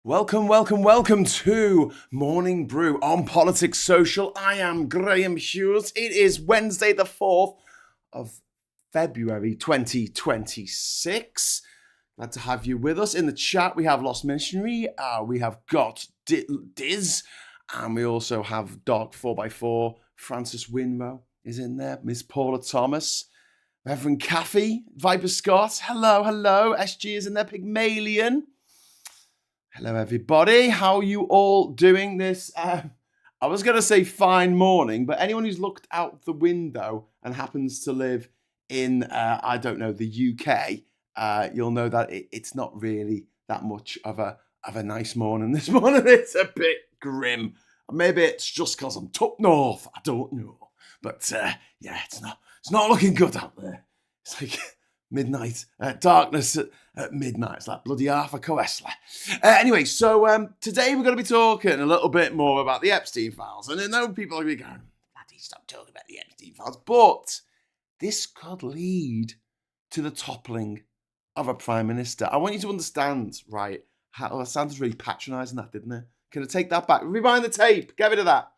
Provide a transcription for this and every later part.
Welcome to Morning Brew on Politics Social. I am Graham Hughes. It is Wednesday the 4th of February 2026. Glad to have you with us. In the chat, we have Lost Missionary, we have got Diz, and we also have Dark 4x4. Francis Winrow is in there. Miss Paula Thomas. Reverend Caffey, Viper Scott. Hello. SG is in there. Pygmalion. Hello, everybody. How are you all doing this? I was going to say fine morning, but anyone who's looked out the window and happens to live in, the UK, you'll know that it's not really that much of a nice morning. This morning it's a bit grim. Maybe it's just because I'm up north. I don't know. But it's not looking good out there. It's like midnight, darkness at midnight. It's like bloody Arthur Coesler. Anyway, so today we're going to be talking a little bit more about the Epstein files. And I know people are going to be going, bloody stop talking about the Epstein files. But this could lead to the toppling of a prime minister. I want you to understand, right, how that sounded really patronising, that, didn't it? Can I take that back? Rewind the tape. Get rid of that.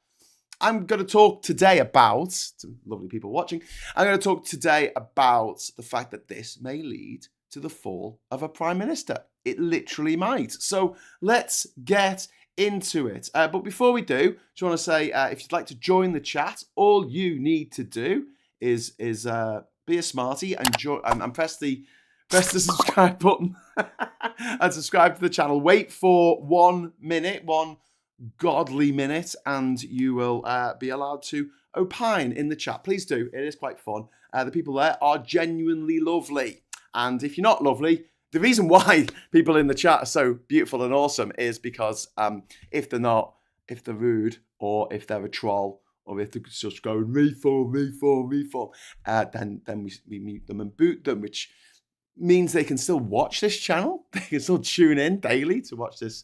I'm going to talk today about, some lovely people watching, I'm going to talk today about the fact that this may lead to the fall of a prime minister. It literally might. So let's get into it. But before we do, I just want to say, if you'd like to join the chat, all you need to do is be a smarty and press the subscribe button and subscribe to the channel. Wait for 1 minute, one godly minute, and you will be allowed to opine in the chat. Please do. It is quite fun. The people there are genuinely lovely. And if you're not lovely, the reason why people in the chat are so beautiful and awesome is because if they're not, if they're rude, or if they're a troll, or if they're just going reform, then we mute them and boot them, which means they can still watch this channel. They can still tune in daily to watch this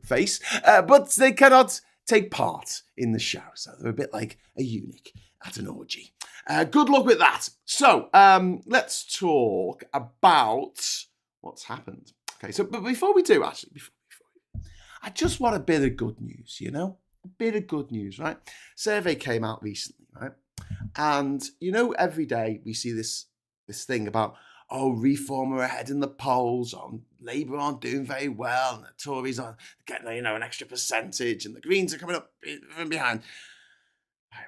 face, but they cannot take part in the show. So they're a bit like a eunuch at an orgy. Good luck with that. So let's talk about what's happened. Okay, so but before we do, actually, I just want a bit of good news, a bit of good news, right? Survey came out recently, right? And, every day we see this thing about, Reform are ahead in the polls, Labour aren't doing very well, and the Tories are getting, an extra percentage, and the Greens are coming up from behind. Right.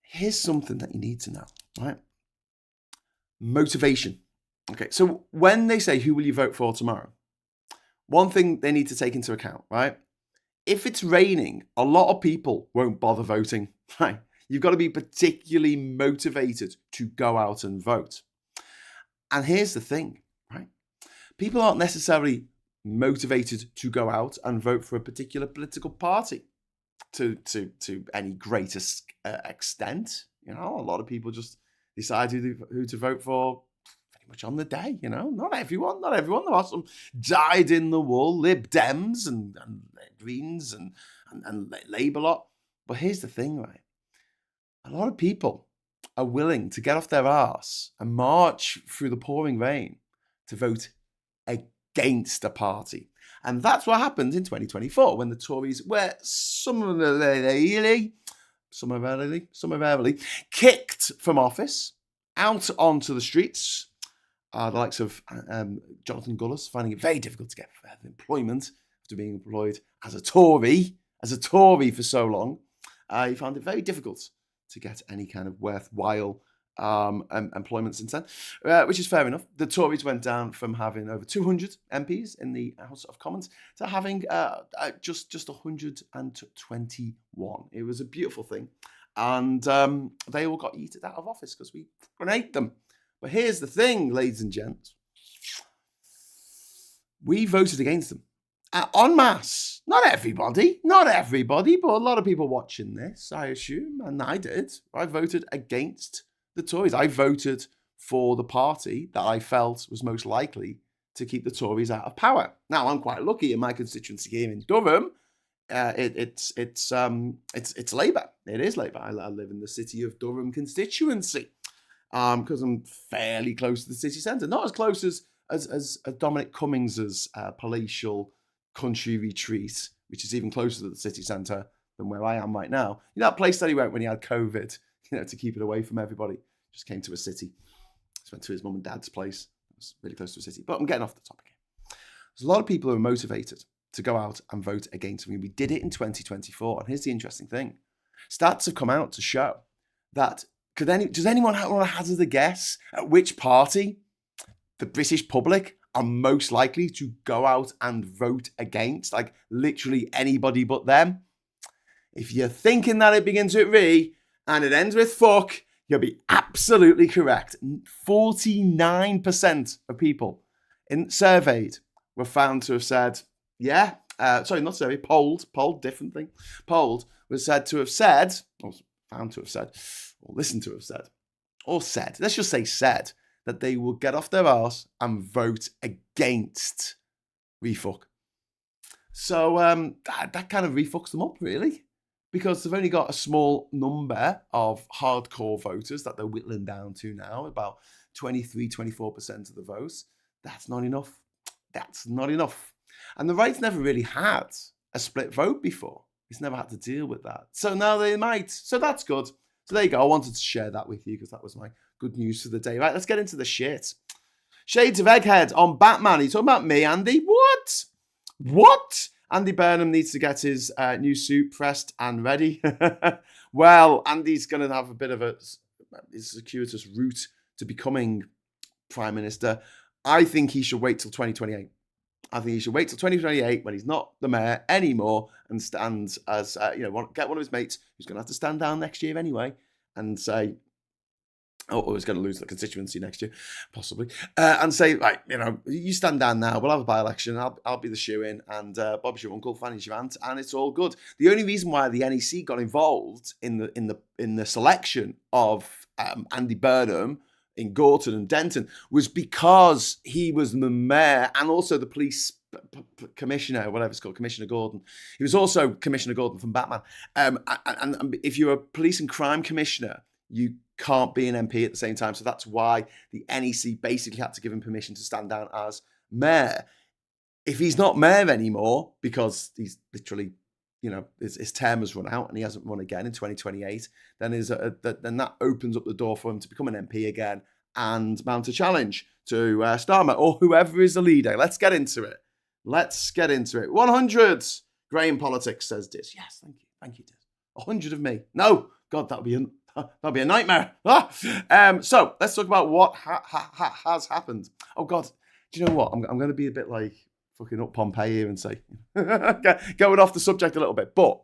Here's something that you need to know, right? Motivation. Okay, so when they say, who will you vote for tomorrow? One thing they need to take into account, right? If it's raining, a lot of people won't bother voting, right? You've got to be particularly motivated to go out and vote. And here's the thing, right? People aren't necessarily motivated to go out and vote for a particular political party to any greater extent. A lot of people just decide who to vote for pretty much on the day, Not everyone. There are some dyed-in-the-wool Lib Dems and Greens and Labour lot. But here's the thing, right? A lot of people are willing to get off their arse and march through the pouring rain to vote against a party. And that's what happened in 2024 when the Tories were summarily kicked from office, out onto the streets. The likes of Jonathan Gullis finding it very difficult to get employment after being employed as a Tory for so long. He found it very difficult to get any kind of worthwhile employment since then, which is fair enough. The Tories went down from having over 200 MPs in the House of Commons to having just 121. It was a beautiful thing. And they all got yeeted out of office because we hate them. But here's the thing, ladies and gents. We voted against them. En masse. Not everybody, but a lot of people watching this, I assume, and I did. I voted against the Tories. I voted for the party that I felt was most likely to keep the Tories out of power. Now, I'm quite lucky in my constituency here in Durham. It's Labour. It is Labour. I live in the City of Durham constituency because I'm fairly close to the city centre. Not as close as Dominic Cummings's palatial country retreat, which is even closer to the city centre than where I am right now. You know that place that he went when he had COVID, to keep it away from everybody. Just came to a city. Just went to his mum and dad's place. It was really close to a city. But I'm getting off the topic here. There's a lot of people who are motivated to go out and vote against me. We did it in 2024. And here's the interesting thing. Stats have come out to show that, does anyone want to hazard a guess at which party the British public are most likely to go out and vote against? Like literally anybody but them. If you're thinking that it begins with re and it ends with fuck, you'll be absolutely correct. 49% of people surveyed were found to have said, polled, different thing. Polled was said to have said, or found to have said, or listened to have said, or said, let's just say said, that they will get off their arse and vote against refuck. So that kind of refucks them up, really, because they've only got a small number of hardcore voters that they're whittling down to now, about 23-24% of the votes. That's not enough. That's not enough. And the right's never really had a split vote before. It's never had to deal with that. So now they might. So that's good. So there you go. I wanted to share that with you because that was my good news for the day. Right, let's get into the shit. Shades of Egghead on Batman. Are you talking about me, Andy? What? Andy Burnham needs to get his new suit pressed and ready. Well, Andy's going to have a bit of a circuitous route to becoming Prime Minister. I think he should wait till 2028. I think he should wait till 2028 when he's not the mayor anymore and stand as, get one of his mates who's going to have to stand down next year anyway and say, he's going to lose the constituency next year, possibly, and say, right, you stand down now, we'll have a by-election, I'll be the shoe-in, and Bob's your uncle, Fanny's your aunt, and it's all good. The only reason why the NEC got involved in the selection of Andy Burnham in Gorton and Denton was because he was the mayor and also the police commissioner, whatever it's called, Commissioner Gordon. He was also Commissioner Gordon from Batman. And if you're a police and crime commissioner, you can't be an MP at the same time. So that's why the NEC basically had to give him permission to stand down as mayor. If he's not mayor anymore, because he's literally, his term has run out and he hasn't run again in 2028, then then that opens up the door for him to become an MP again and mount a challenge to Starmer or whoever is the leader. Let's get into it. 100. Graham Politics says Diz. Yes, thank you. Thank you, Diz. 100 of me. No, God, that'd be a nightmare. So let's talk about what has happened. Oh God, do you know what? I'm going to be a bit like fucking up Pompeii here and say, going off the subject a little bit. But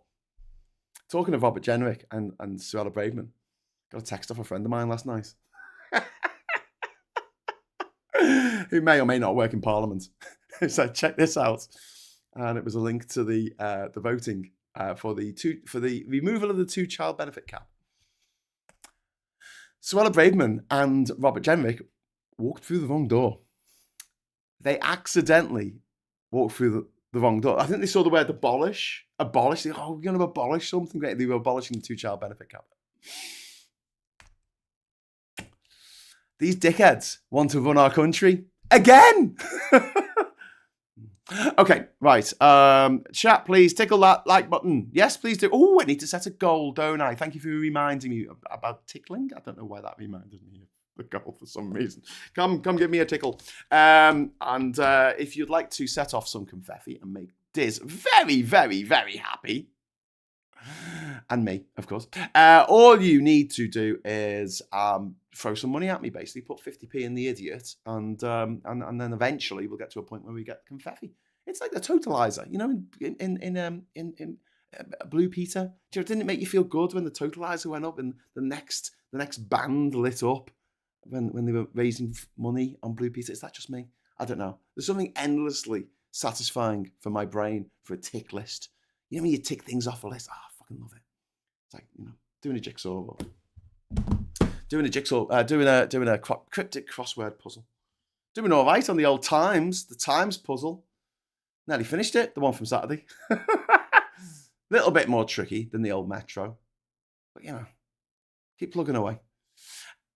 talking of Robert Jenrick and Suella Braverman, got a text off a friend of mine last night, who may or may not work in Parliament. So check this out, and it was a link to the voting for the removal of the 2-child benefit cap. Suella Braverman and Robert Jenrick walked through the wrong door. They accidentally walked through the wrong door. I think they saw the word abolish. They, we're going to abolish something. They were abolishing the 2-child benefit cap. These dickheads want to run our country again. Okay, right. Chat, please tickle that like button. Yes, please do. Oh, I need to set a goal, don't I? Thank you for reminding me about tickling. I don't know why that reminded me of the goal for some reason. Come give me a tickle. And if you'd like to set off some confetti and make Diz very, very, very happy, and me, of course, all you need to do is throw some money at me, basically. Put 50p in the idiot, and then eventually we'll get to a point where we get confetti. It's like the totalizer, in Blue Peter. Didn't it make you feel good when the totalizer went up and the next band lit up when they were raising money on Blue Peter? Is that just me? I don't know. There's something endlessly satisfying for my brain for a tick list. When you tick things off a list, I fucking love it. It's like, doing a jigsaw, doing a cryptic crossword puzzle. Doing all right on the old Times, the Times puzzle. Nearly finished it, the one from Saturday. Little bit more tricky than the old Metro. But, keep plugging away.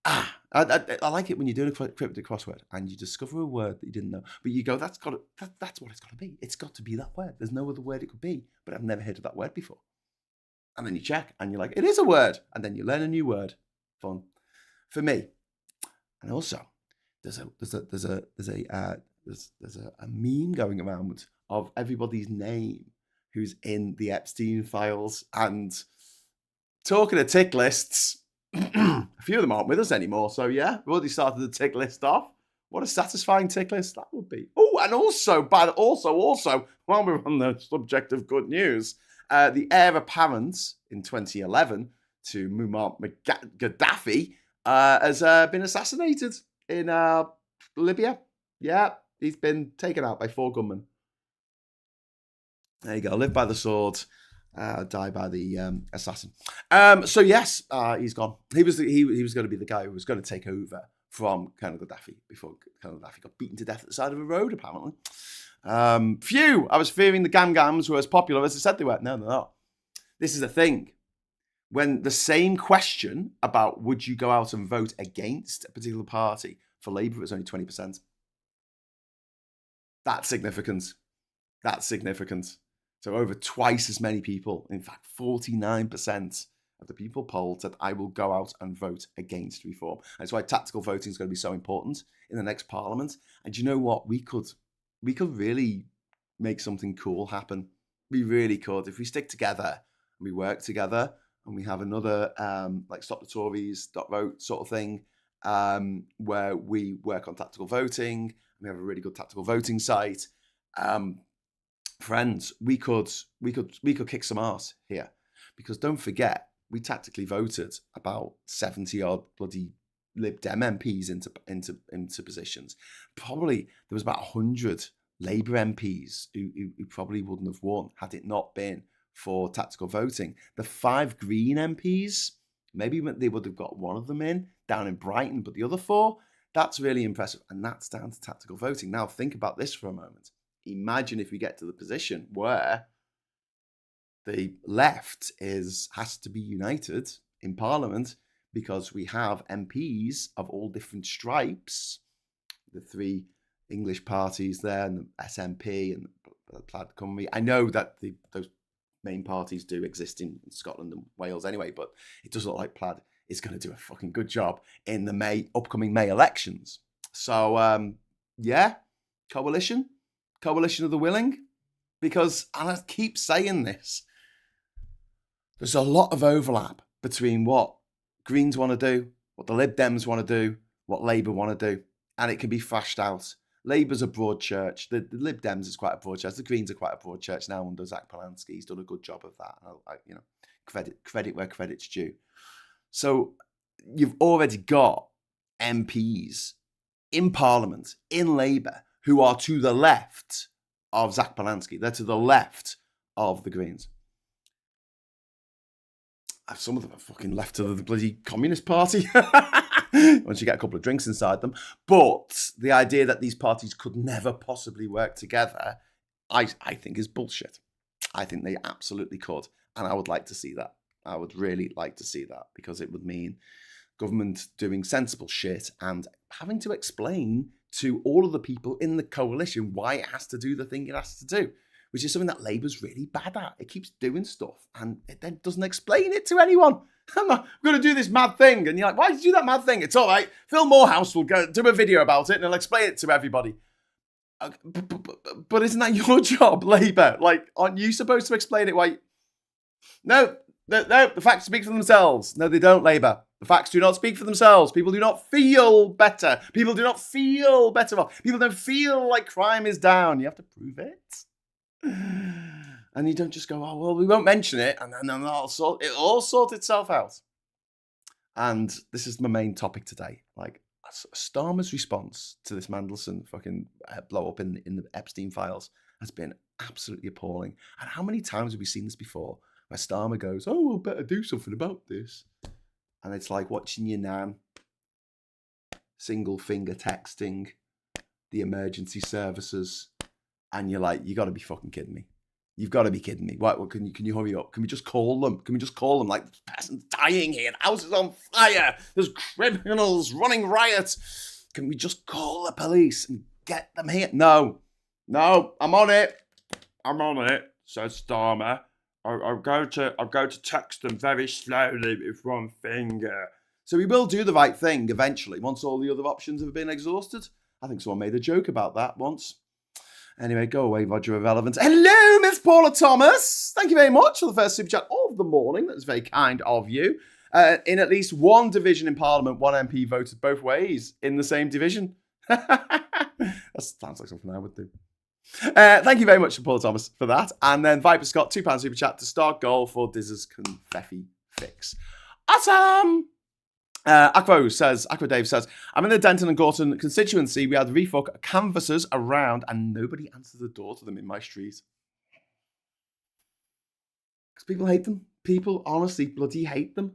I like it when you're doing a cryptic crossword and you discover a word that you didn't know, but you go, that's what it's got to be. It's got to be that word. There's no other word it could be, but I've never heard of that word before. And then you check and you're like, it is a word. And then you learn a new word. Fun for me. And also, there's a meme going around of everybody's name who's in the Epstein files. And talking of tick lists, a few of them aren't with us anymore. So yeah, we've already started the tick list off. What a satisfying tick list that would be. Oh, and also, while we're on the subject of good news, the heir apparent in 2011 to Muammar Gaddafi has been assassinated in Libya. Yeah, he's been taken out by 4 gunmen. There you go. Live by the sword, die by the assassin. So yes, he's gone. He was going to be the guy who was going to take over from Colonel Gaddafi before Colonel Gaddafi got beaten to death at the side of a road, apparently. Phew, I was fearing the Gam-Gams were as popular as they said they were. No, they're not. This is the thing. When the same question about would you go out and vote against a particular party, for Labour it was only 20%. That's significant. That's significant. So over twice as many people, in fact, 49% of the people polled said, I will go out and vote against reform. That's why tactical voting is going to be so important in the next parliament. And you know what? We could really make something cool happen. We really could. If we stick together and we work together and we have another like Stop the Tories, .vote sort of thing, where we work on tactical voting. We have a really good tactical voting site. Friends, we could kick some ass here, because don't forget, we tactically voted about 70 odd bloody Lib Dem MPs into positions. Probably there was about 100 Labour MPs who probably wouldn't have won had it not been for tactical voting. The 5 Green MPs, maybe they would have got one of them in down in Brighton, but the other 4, that's really impressive, and that's down to tactical voting. Now think about this for a moment. Imagine if we get to the position where the left has to be united in Parliament, because we have MPs of all different stripes, the 3 English parties there, and the SNP and the Plaid Cymru. I know that those main parties do exist in Scotland and Wales anyway, but it does look like Plaid is going to do a fucking good job in the upcoming May elections. So, yeah, coalition of the willing, because, and I keep saying this, there's a lot of overlap between what Greens want to do, what the Lib Dems want to do, what Labour want to do, and it can be thrashed out. Labour's a broad church. The Lib Dems is quite a broad church. The Greens are quite a broad church now under Zach Polanski. He's done a good job of that. Credit where credit's due. So you've already got MPs in Parliament, in Labour, who are to the left of Zach Polanski. They're to the left of the Greens. Some of them are fucking left to the bloody Communist Party once you get a couple of drinks inside them. But the idea that these parties could never possibly work together, I think is bullshit. I think they absolutely could. And I would like to see that. I would really like to see that, because it would mean government doing sensible shit and having to explain to all of the people in the coalition why it has to do the thing it has to do, which is something that Labour's really bad at. It keeps doing stuff and it then doesn't explain it to anyone. I'm going to do this mad thing. And you're like, why did you do that mad thing? It's all right. Phil Morehouse will go do a video about it and he'll explain it to everybody. But isn't that your job, Labour? Like, aren't you supposed to explain it? Why? No, the facts speak for themselves. No, they don't, Labour. The facts do not speak for themselves. People do not feel better. People do not feel better off. People don't feel like crime is down. You have to prove it. And you don't just go, oh, well, we won't mention it, and then it'll all sort itself out. And this is my main topic today. Like, Starmer's response to this Mandelson fucking blow up in the Epstein files has been absolutely appalling. And how many times have we seen this before, where Starmer goes, oh, we'll better do something about this. And it's like watching your nan single finger texting the emergency services, and you're like, you got to be fucking kidding me. You've got to be kidding me. What can you hurry up? Can we just call them? Can we just call them? Like, peasants dying here. The house is on fire. There's criminals running riot. Can we just call the police and get them here? No, I'm on it. Says Starmer. I'll go to text them very slowly with one finger. So we will do the right thing eventually once all the other options have been exhausted. I think someone made a joke about that once. Anyway, go away, Roger Irrelevant. Hello, Miss Paula Thomas. Thank you very much for the first super chat of the morning. That's very kind of you. In at least one division in Parliament, one MP voted both ways in the same division. That sounds like something I would do. Thank you very much to Paula Thomas for that. And then Viper Scott, £2 super chat to start goal for Diz's Confetti fix. Awesome! Aqua Dave says, I'm in the Denton and Gorton constituency. We had refuck canvassers around and nobody answered the door to them in my street. Because people hate them. People honestly bloody hate them.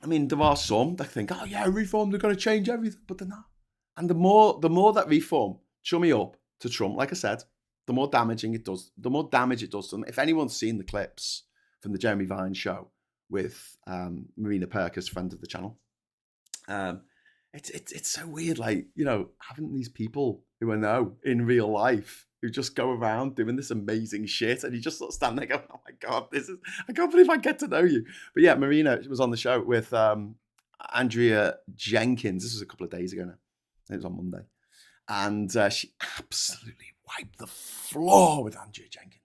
I mean, there are some that think, oh yeah, reform, they're going to change everything, but they're not. And the more that reform chummy up to Trump, like I said, the more damage it does to them. If anyone's seen the clips from the Jeremy Vine show with Marina Perkins, friend of the channel, it's so weird, like, you know, having these people who I know in real life who just go around doing this amazing shit, and you just sort of stand there going, oh my God, I can't believe I get to know you. But yeah, Marina was on the show with Andrea Jenkins. This was a couple of days ago now. It was on Monday. And she absolutely wiped the floor with Andrea Jenkins.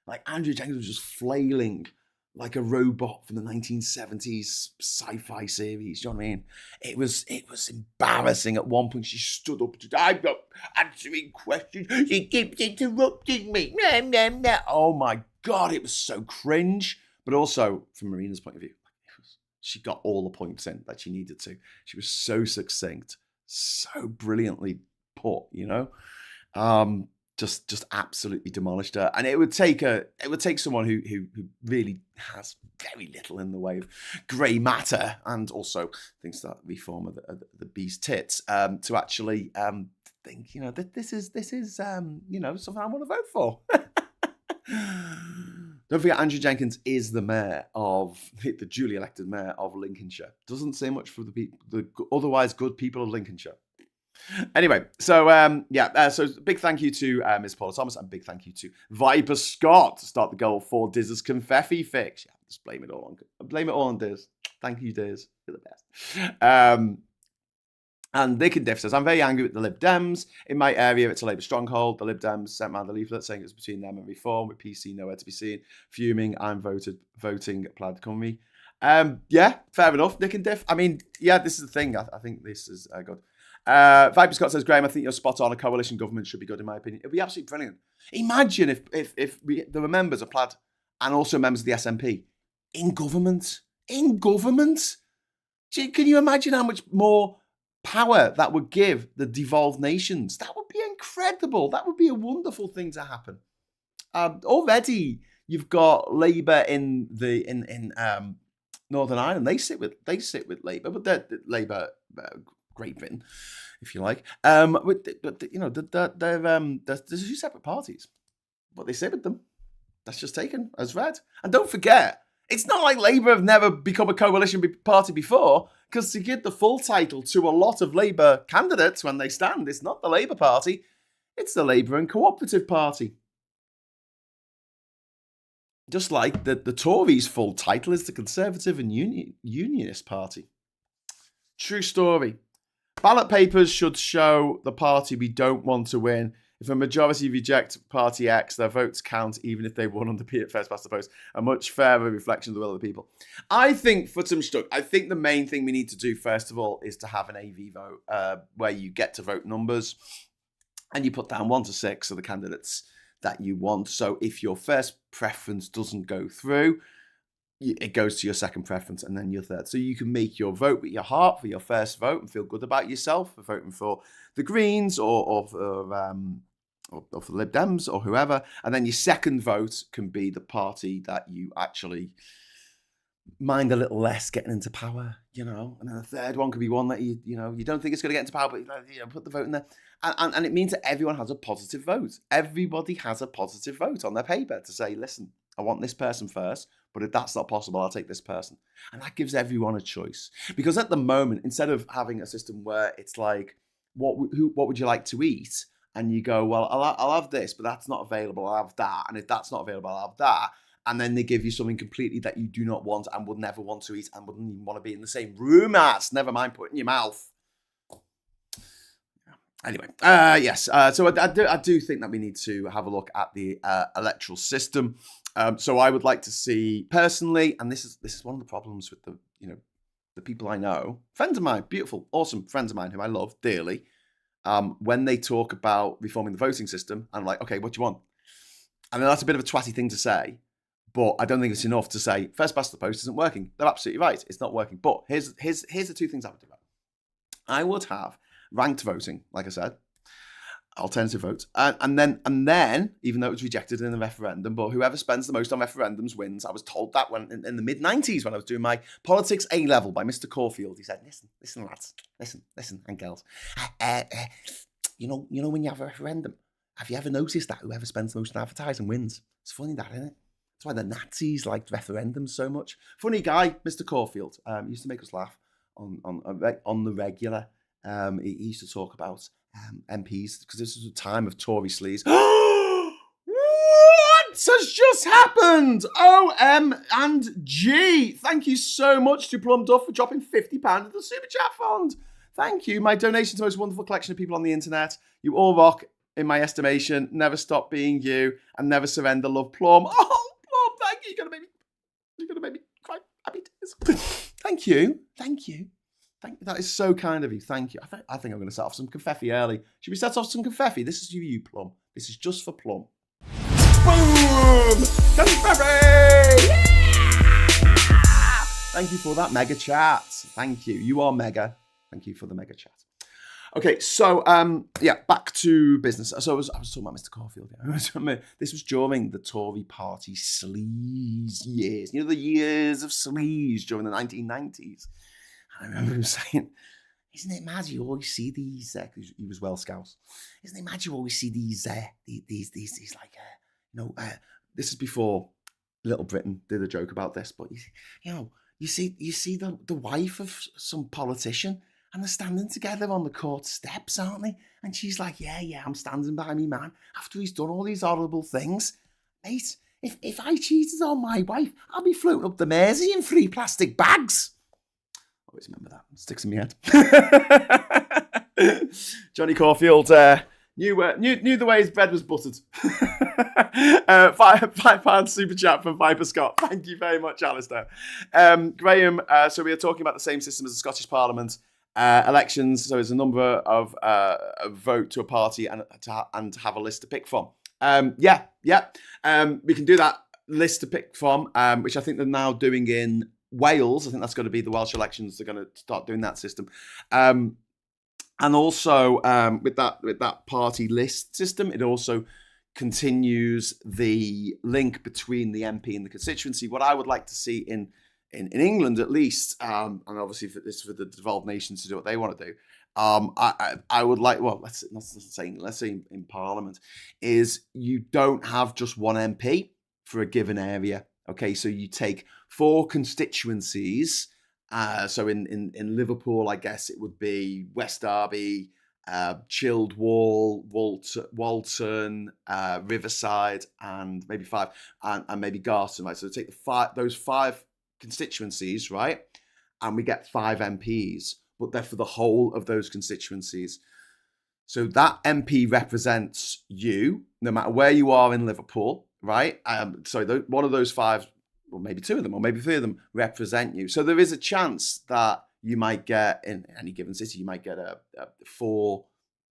Like, Andrea Jenkins was just flailing like a robot from the 1970s sci-fi series. You know what I mean? It was embarrassing. At one point, she stood up to, I'm not answering questions. She keeps interrupting me. Oh my God, it was so cringe. But also, from Marina's point of view, she got all the points in that she needed to. She was so succinct, so brilliantly put, you know? Just absolutely demolished her. And it would take someone who really has very little in the way of grey matter and also thinks that reform of the bee's tits to actually think, you know, that this is you know, something I want to vote for. Don't forget, Andrew Jenkins is the mayor of the duly elected mayor of Lincolnshire. Doesn't say much for the otherwise good people of Lincolnshire. Anyway, so so big thank you to Ms. Paula Thomas and big thank you to Viper Scott to start the goal for Diz's Confetti fix. Yeah, just blame it all on Diz. Thank you, Diz. You're the best. And Nick and Diff says, I'm very angry with the Lib Dems. In my area, it's a Labour stronghold. The Lib Dems sent round the leaflet saying it's between them and reform, with PC nowhere to be seen. Fuming, I'm voting Plaid Cymru. Yeah, fair enough, Nick and Diff. I mean, yeah, this is the thing. I think this is good. Viper Scott says, Graham, I think you're spot on. A coalition government should be good, in my opinion. It'd be absolutely brilliant. Imagine if there were members of Plaid and also members of the SNP in government. In government? Can you imagine how much more power that would give the devolved nations? That would be incredible. That would be a wonderful thing to happen. Already, you've got Labour in Northern Ireland. They sit with Labour, but they're Labour. Great Britain, if you like. But you know, there's two separate parties. What they say with them, that's just taken as read. And don't forget, it's not like Labour have never become a coalition party before, because to give the full title to a lot of Labour candidates when they stand, it's not the Labour Party, it's the Labour and Cooperative Party. Just like the Tories' full title is the Conservative and Unionist Party. True story. Ballot papers should show the party we don't want to win. If a majority reject Party X, their votes count even if they won under first past the post. A much fairer reflection of the will of the people. I think, I think the main thing we need to do, first of all, is to have an AV vote where you get to vote numbers and you put down 1 to 6 of the candidates that you want. So if your first preference doesn't go through, it goes to your second preference and then your third. So you can make your vote with your heart for your first vote and feel good about yourself for voting for the Greens or for the Lib Dems or whoever. And then your second vote can be the party that you actually mind a little less getting into power, and then the third one could be one that you don't think it's going to get into power, but put the vote in there, and it means that everyone has a positive vote. Everybody has a positive vote on their paper to say, listen, I want this person first, but if that's not possible, I'll take this person, and that gives everyone a choice. Because at the moment, instead of having a system where it's like, what would you like to eat? And you go, well, I'll have this, but that's not available. I'll have that, and if that's not available, I'll have that. And then they give you something completely that you do not want and would never want to eat and wouldn't even want to be in the same room as, never mind put in your mouth. Anyway, yes. So I do think that we need to have a look at the electoral system. So I would like to see, personally, and this is one of the problems with the people I know, friends of mine, beautiful, awesome friends of mine who I love dearly, when they talk about reforming the voting system, I'm like, okay, what do you want? I mean, that's a bit of a twatty thing to say, but I don't think it's enough to say first past the post isn't working. They're absolutely right. It's not working. But here's the two things I would do. I would have ranked voting, like I said, alternative votes, and then, even though it was rejected in the referendum, but whoever spends the most on referendums wins. I was told that when in the mid-90s when I was doing my politics A-level by Mr. Caulfield. He said, listen, lads, listen, and girls, you know when you have a referendum, have you ever noticed that whoever spends the most on advertising wins? It's funny that, isn't it? That's why the Nazis liked referendums so much. Funny guy, Mr. Caulfield. He used to make us laugh on the regular. He used to talk about MPs, because this was a time of Tory sleaze. What has just happened? OM&G. Thank you so much to Plum Duff for dropping £50 into the Super Chat Fund. Thank you. My donation to the most wonderful collection of people on the internet. You all rock, in my estimation. Never stop being you and never surrender. Love, Plum. Oh, Plum, thank you. You're gonna make me cry happy tears. Thank you. That is so kind of you. Thank you. I think I'm going to set off some confetti early. Should we set off some confetti? This is you, Plum. This is just for Plum. Boom! Confetti! Yeah! Thank you for that mega chat. Thank you. You are mega. Thank you for the mega chat. Okay, so back to business. So I was talking about Mr. Caulfield. This was during the Tory party sleaze years. The years of sleaze during the 1990s. I remember him saying, isn't it mad you always see these, because he was Welsh Scouse, isn't it mad you always see these like, this is before Little Britain did a joke about this, but you see the wife of some politician and they're standing together on the court steps, aren't they? And she's like, yeah, I'm standing by me man after he's done all these horrible things. Mate, if I cheated on my wife, I'll be floating up the Mersey in 3 plastic bags. Always remember that. It sticks in my head. Johnny Caulfield knew the way his bread was buttered. £5 super chat from Viper Scott. Thank you very much, Alistair. Graham, so we are talking about the same system as the Scottish Parliament. Elections, so there's a number of vote to a party and have a list to pick from. We can do that list to pick from, which I think they're now doing in Wales. I think that's going to be the Welsh elections. They're going to start doing that system, and also with that party list system, it also continues the link between the MP and the constituency. What I would like to see in England, at least, and obviously for the devolved nations to do what they want to do. I would like. Well, let's say in Parliament is you don't have just one MP for a given area. Okay, so you take 4 constituencies. So in Liverpool, I guess it would be West Derby, Childwall, Walton, Riverside, and maybe 5, and maybe Garston. Right, so take those 5 constituencies, right, and we get 5 MPs, but they're for the whole of those constituencies. So that MP represents you, no matter where you are in Liverpool. Right, one of those 5, or maybe 2 of them, or maybe 3 of them represent you. So there is a chance that you might get, in any given city, you might get 4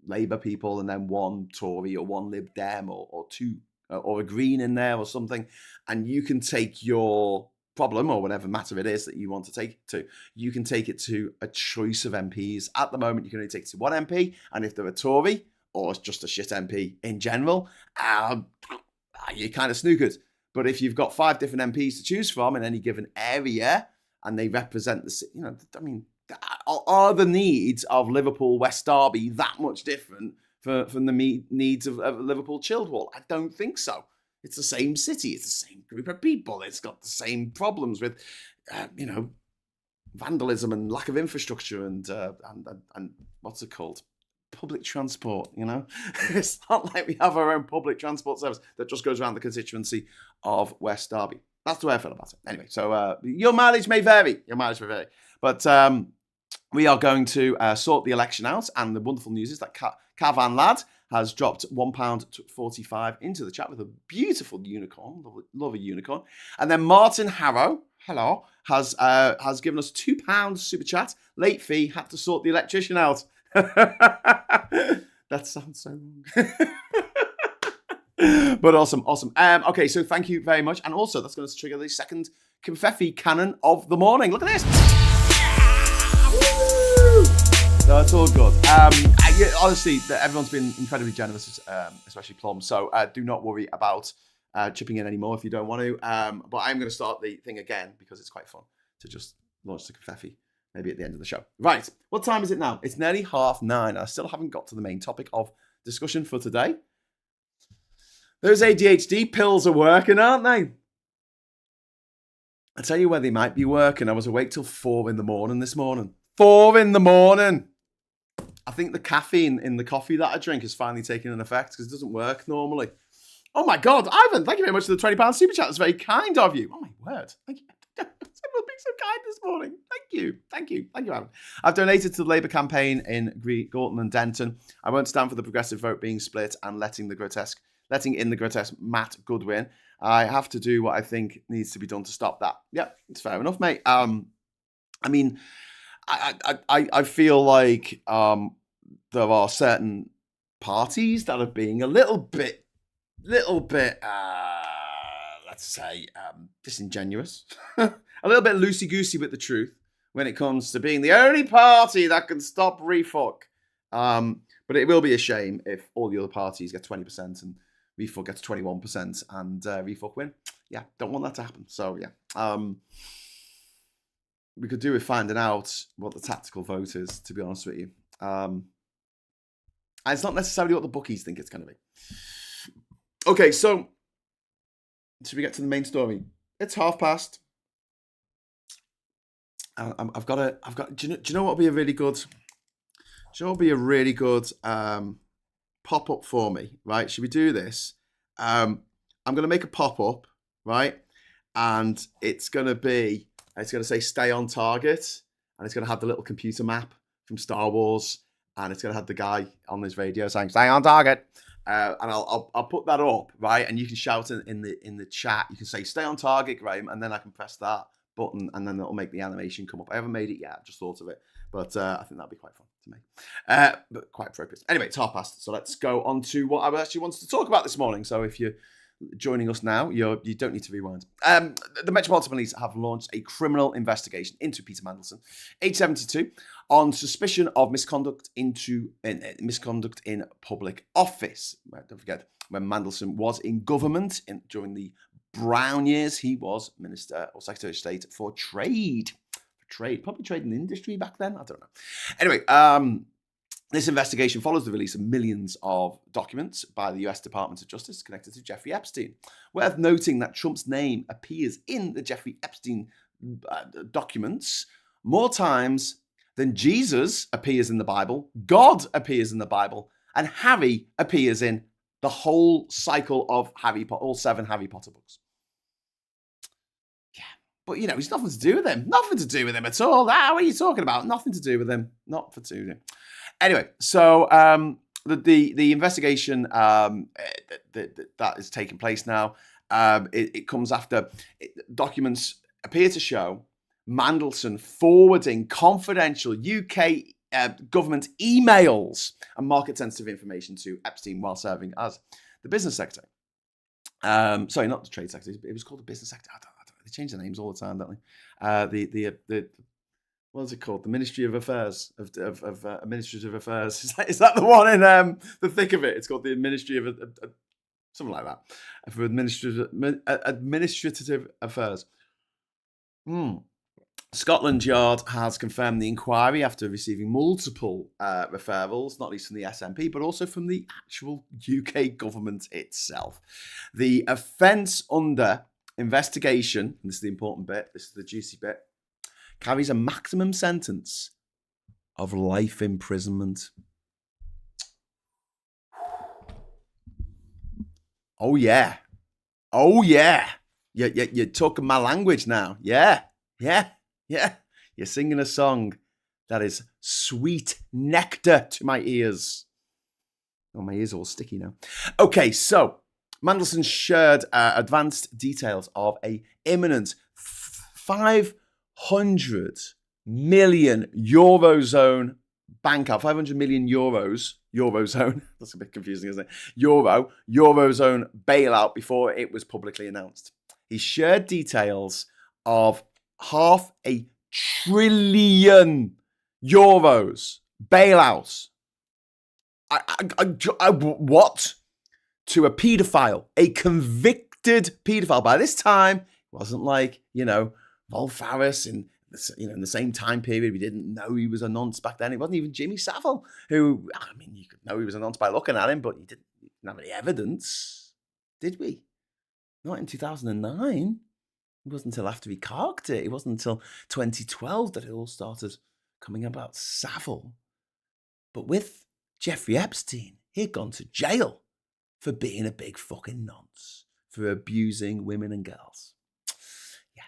Labour people and then 1 Tory or 1 Lib Dem or 2 or a Green in there or something, and you can take your problem or whatever matter it is that you want to take it to. You can take it to a choice of MPs. At the moment, you can only take it to 1 MP, and if they're a Tory or it's just a shit MP in general, you're kind of snookered. But if you've got 5 different MPs to choose from in any given area, and they represent are the needs of Liverpool West Derby that much different from the needs of Liverpool Childwall? I don't think so. It's the same city. It's the same group of people. It's got the same problems with, vandalism and lack of infrastructure and what's it called? Public transport, It's not like we have our own public transport service that just goes around the constituency of West Derby. That's the way I feel about it. Anyway, so your mileage may vary. But we are going to sort the election out. And the wonderful news is that Cavan Lad has dropped £1.45 into the chat with a beautiful unicorn. Love a unicorn. And then Martin Harrow, hello, has given us £2 super chat. Late fee, had to sort the electrician out. That sounds so wrong. But awesome. Okay, so thank you very much. And also, that's going to trigger the second confetti cannon of the morning. Look at this. No, it's all good. Honestly, everyone's been incredibly generous, especially Plum. So do not worry about chipping in anymore if you don't want to. But I'm going to start the thing again because it's quite fun to just launch the confetti. Maybe at the end of the show. Right, what time is it now? It's nearly 9:30. I still haven't got to the main topic of discussion for today. Those ADHD pills are working, aren't they? I'll tell you where they might be working. I was awake till 4 a.m. this morning. 4 a.m. I think the caffeine in the coffee that I drink is finally taking an effect because it doesn't work normally. Oh my God, Ivan, thank you very much for the £20 super chat. That's very kind of you. Oh my word. Thank you. Everyone being so kind this morning. Thank you, Alan. I've donated to the Labour campaign in Gorton and Denton. I won't stand for the progressive vote being split and letting in the grotesque Matt Goodwin. I have to do what I think needs to be done to stop that. Yeah, it's fair enough, mate. I mean, I feel like there are certain parties that are being a little bit, let's say, disingenuous, a little bit loosey-goosey with the truth when it comes to being the only party that can stop refuck. But it will be a shame if all the other parties get 20% and refuck gets 21% and refuck win. Yeah, don't want that to happen. So, yeah. We could do with finding out what the tactical vote is, to be honest with you. And it's not necessarily what the bookies think it's going to be. Okay, so should we get to the main story? It's past. I've got. Do you know what would be a really good? Do you know what would be a really good pop up for me? Right? Should we do this? I'm going to make a pop up, right? And it's going to say "Stay on target," and it's going to have the little computer map from Star Wars, and it's going to have the guy on his radio saying "Stay on target." And I'll put that up, right? And you can shout in the chat. You can say "Stay on target, Graham," and then I can press that button, and then it'll make the animation come up. I haven't made it yet. I just thought of it, but I think that'd be quite fun to make. But quite appropriate. Anyway, it's past, so let's go on to what I actually wanted to talk about this morning. So if you're joining us now, you don't need to rewind. The Metropolitan Police have launched a criminal investigation into Peter Mandelson, age 72, on suspicion of misconduct in public office. Don't forget, when Mandelson was in government during the Brown years, he was Minister or Secretary of State for Trade. Probably trade and industry back then. I don't know. Anyway, this investigation follows the release of millions of documents by the US Department of Justice connected to Jeffrey Epstein. Worth noting that Trump's name appears in the Jeffrey Epstein documents more times than Jesus appears in the Bible, God appears in the Bible, and Harry appears in the whole cycle of Harry Potter, all 7 Harry Potter books. Yeah, but he's nothing to do with him. Nothing to do with him at all. What are you talking about? Nothing to do with him. Not for two. Anyway, so the investigation that is taking place now, it comes after documents appear to show Mandelson forwarding confidential UK government emails and market-sensitive information to Epstein while serving as the business secretary. Sorry, not the trade secretary. It was called the business secretary. I don't know. They change the names all the time, don't they? The what is it called? The Ministry of Affairs of Administrative Affairs. Is that the one in the thick of it? It's called the Ministry of something like that, for administrative affairs. Scotland Yard has confirmed the inquiry after receiving multiple referrals, not least from the SNP, but also from the actual UK government itself. The offence under investigation, and this is the important bit, this is the juicy bit, carries a maximum sentence of life imprisonment. Oh, yeah. Oh, yeah. You're talking my language now. Yeah. You're singing a song that is sweet nectar to my ears. Oh, my ears are all sticky now. Okay, so Mandelson shared advanced details of a imminent 500 million Eurozone bank out, 500 million euros, Eurozone, that's a bit confusing, isn't it? Eurozone bailout before it was publicly announced. He shared details of €500 billion bailouts. What? To a paedophile, a convicted paedophile. By this time, it wasn't like, Vol Farris in the same time period. We didn't know he was a nonce back then. It wasn't even Jimmy Savile, who, you could know he was a nonce by looking at him, but you didn't have any evidence, did we? Not in 2009. It wasn't until after he carked it. It wasn't until 2012 that it all started coming about Savile. But with Jeffrey Epstein, he'd gone to jail for being a big fucking nonce, for abusing women and girls. Yeah.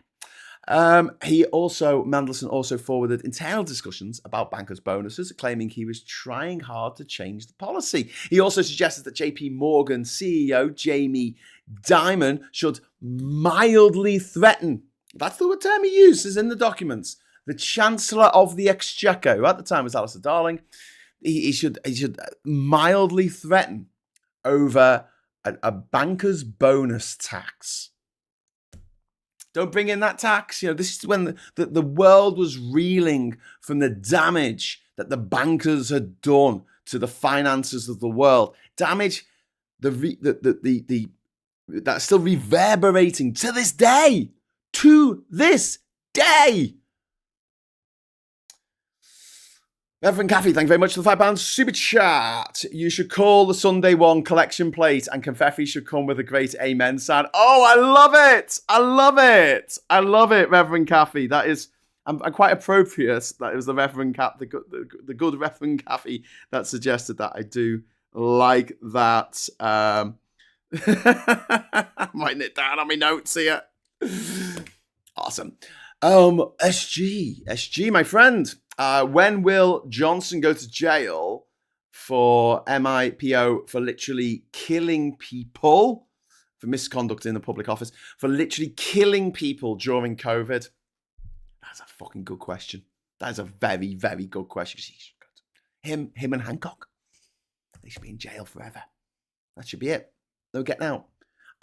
Mandelson also forwarded internal discussions about bankers' bonuses, claiming he was trying hard to change the policy. He also suggested that JP Morgan CEO Jamie Dimon should mildly threaten, that's the term he uses in the documents, the Chancellor of the Exchequer, who at the time was Alistair Darling. He should mildly threaten over a banker's bonus tax. Don't bring in that tax. This is when the world was reeling from the damage that the bankers had done to the finances of the world. Damage that's still reverberating to this day. To this day. Reverend Caffey, thank you very much for the £5 super chat. You should call the Sunday one collection plate and confetti should come with a great amen sign. Oh, I love it. I love it. I love it, Reverend Caffey. That is, I'm quite appropriate. That it was the Reverend the good Reverend Caffey that suggested that. I do like that. I'm writing it down on my notes here. Awesome. SG, my friend. When will Johnson go to jail for MIPO for literally killing people, for misconduct in the public office, for literally killing people during COVID? That's a fucking good question. That is a very, very good question. Him and Hancock, they should be in jail forever. That should be it. No getting out.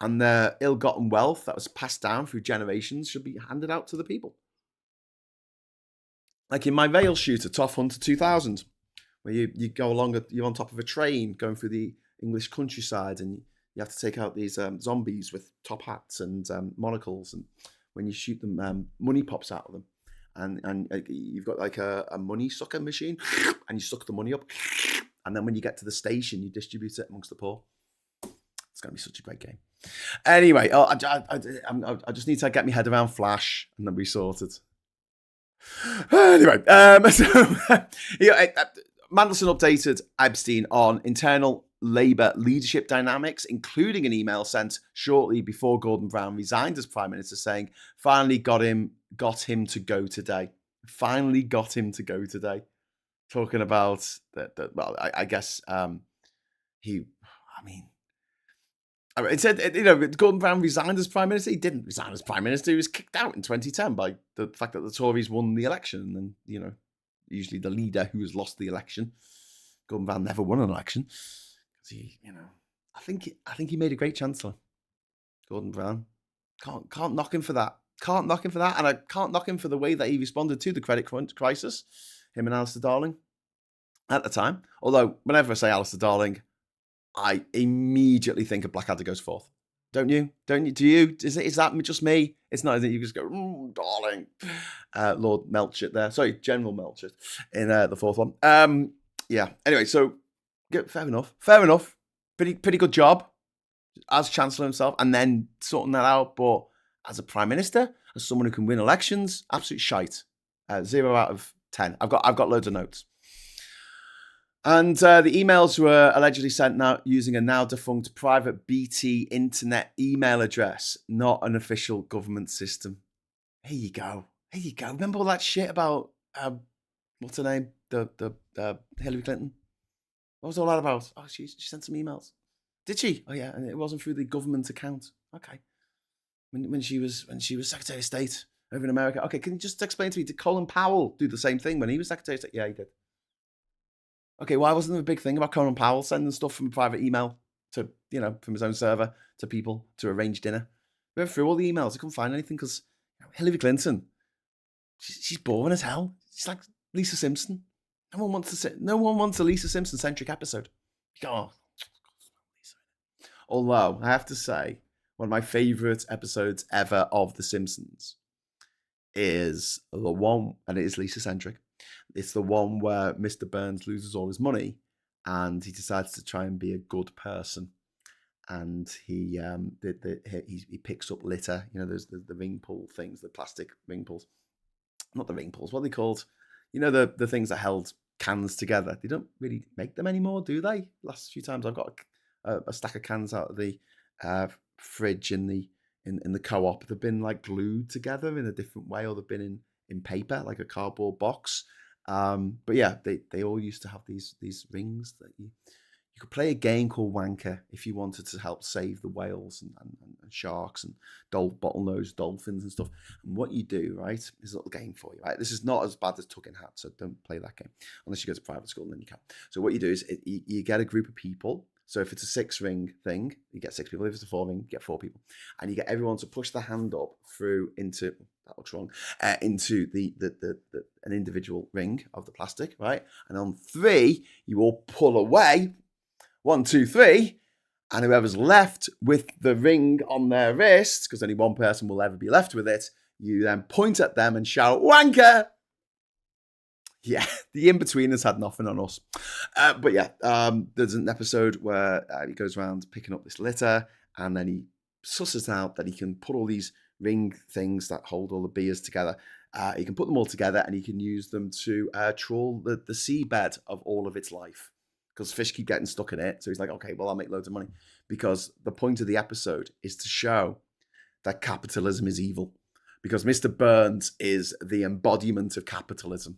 And the ill-gotten wealth that was passed down through generations should be handed out to the people. Like in my rail shooter, Tough Hunter 2000, where you go along, you're on top of a train going through the English countryside and you have to take out these zombies with top hats and monocles. And when you shoot them, money pops out of them. And you've got like a money sucker machine and you suck the money up. And then when you get to the station, you distribute it amongst the poor. It's going to be such a great game. Anyway, I just need to get my head around Flash and then be sorted. Anyway, Mandelson updated Epstein on internal Labour leadership dynamics, including an email sent shortly before Gordon Brown resigned as Prime Minister, saying, "Finally got him to go today." Finally got him to go today. Talking about that. Well, I guess it said, Gordon Brown resigned as Prime Minister. He didn't resign as Prime Minister. He was kicked out in 2010 by the fact that the Tories won the election. And, usually the leader who has lost the election. Gordon Brown never won an election. Because I think he made a great Chancellor. Gordon Brown. Can't knock him for that. Can't knock him for that. And I can't knock him for the way that he responded to the credit crisis. Him and Alistair Darling at the time. Although, whenever I say Alistair Darling, I immediately think of Blackadder Goes Forth. Don't you? Don't you? Do you? Is that just me? It's not, is it? You just go, darling. Lord Melchett there. Sorry, General Melchett in the fourth one. Yeah. Anyway, so fair enough. Fair enough. Pretty good job as Chancellor himself, and then sorting that out. But as a Prime Minister, as someone who can win elections, absolute shite. 0 out of 10. I've got loads of notes. And the emails were allegedly sent out using a now defunct private BT internet email address, not an official government system. Here you go. Remember all that shit about what's her name? The Hillary Clinton. What was all that about? Oh, she sent some emails. Did she? Oh yeah, and it wasn't through the government account. Okay. When she was Secretary of State over in America. Okay, can you just explain to me? Did Colin Powell do the same thing when he was Secretary of State? Yeah, he did. Okay, why wasn't there a big thing about Colin Powell sending stuff from a private email to, from his own server to people to arrange dinner? We went through all the emails. I couldn't find anything because Hillary Clinton, she's boring as hell. She's like Lisa Simpson. No one wants a Lisa Simpson-centric episode. Although, I have to say, one of my favourite episodes ever of The Simpsons is the one, and it is Lisa-centric, it's the one where Mr. Burns loses all his money and he decides to try and be a good person. And he picks up litter. There's the ring pull things, the plastic ring pulls. Not the ring pulls, what are they called? The things that held cans together. They don't really make them anymore, do they? Last few times I've got a stack of cans out of the fridge in the co-op. They've been like glued together in a different way, or they've been in paper, like a cardboard box. But yeah, they all used to have these rings that you could play a game called Wanker if you wanted to help save the whales and sharks and bottlenose dolphins and stuff. And what you do, right, is a little game for you, right? This is not as bad as Tugging Hat, so don't play that game unless you go to private school, and then you can. So what you do is you get a group of people. So if it's a 6-ring thing, you get 6 people. If it's a 4-ring, you get 4 people. And you get everyone to push their hand up through into, that looks wrong, into an individual ring of the plastic, right? And on 3, you all pull away. 1, 2, 3. And whoever's left with the ring on their wrist, because only one person will ever be left with it, you then point at them and shout, "Wanker!" Yeah, the in-betweeners had nothing on us. But yeah, there's an episode where he goes around picking up this litter, and then he susses out that he can put all these ring things that hold all the beers together. He can put them all together, and he can use them to trawl the seabed of all of its life. Because fish keep getting stuck in it. So he's like, okay, well, I'll make loads of money. Because the point of the episode is to show that capitalism is evil. Because Mr. Burns is the embodiment of capitalism.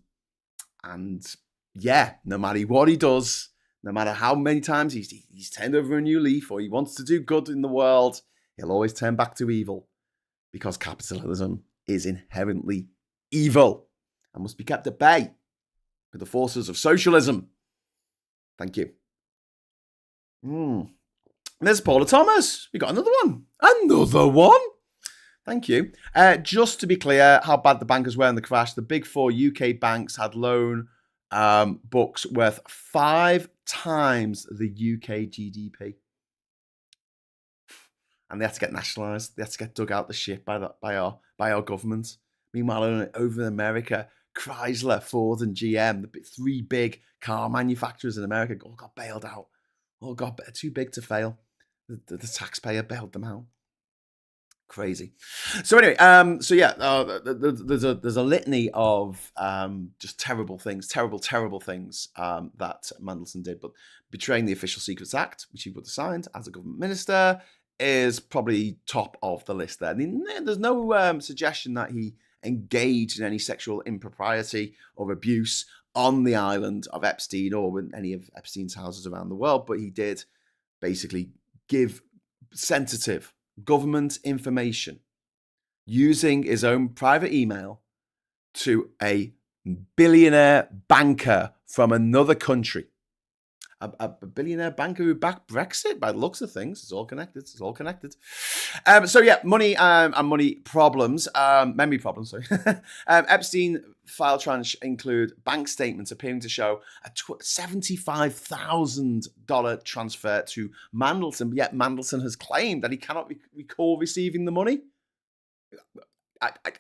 And yeah, no matter what he does, no matter how many times he's turned over a new leaf or he wants to do good in the world, he'll always turn back to evil. Because capitalism is inherently evil and must be kept at bay with the forces of socialism. Thank you. There's Paula Thomas. We got another one. Another one. Thank you. Just to be clear how bad the bankers were in the crash, the big 4 UK banks had loan books worth 5 times the UK GDP. And they had to get nationalised. They had to get dug out the ship by our government. Meanwhile, over in America, Chrysler, Ford and GM, the 3 big car manufacturers in America, all got bailed out. All got too big to fail. The taxpayer bailed them out. Crazy. So anyway, there's a litany of just terrible things that Mandelson did, but betraying the Official Secrets Act, which he would have signed as a government minister, is probably top of the list there. I mean, there's no suggestion that he engaged in any sexual impropriety or abuse on the island of Epstein or in any of Epstein's houses around the world, but he did basically give sensitive government information using his own private email to a billionaire banker from another country. A billionaire banker who backed Brexit, by the looks of things. It's all connected. So yeah, money and money problems, memory problems, sorry. Epstein file tranche include bank statements appearing to show a $75,000 transfer to Mandelson, yet Mandelson has claimed that he cannot recall receiving the money.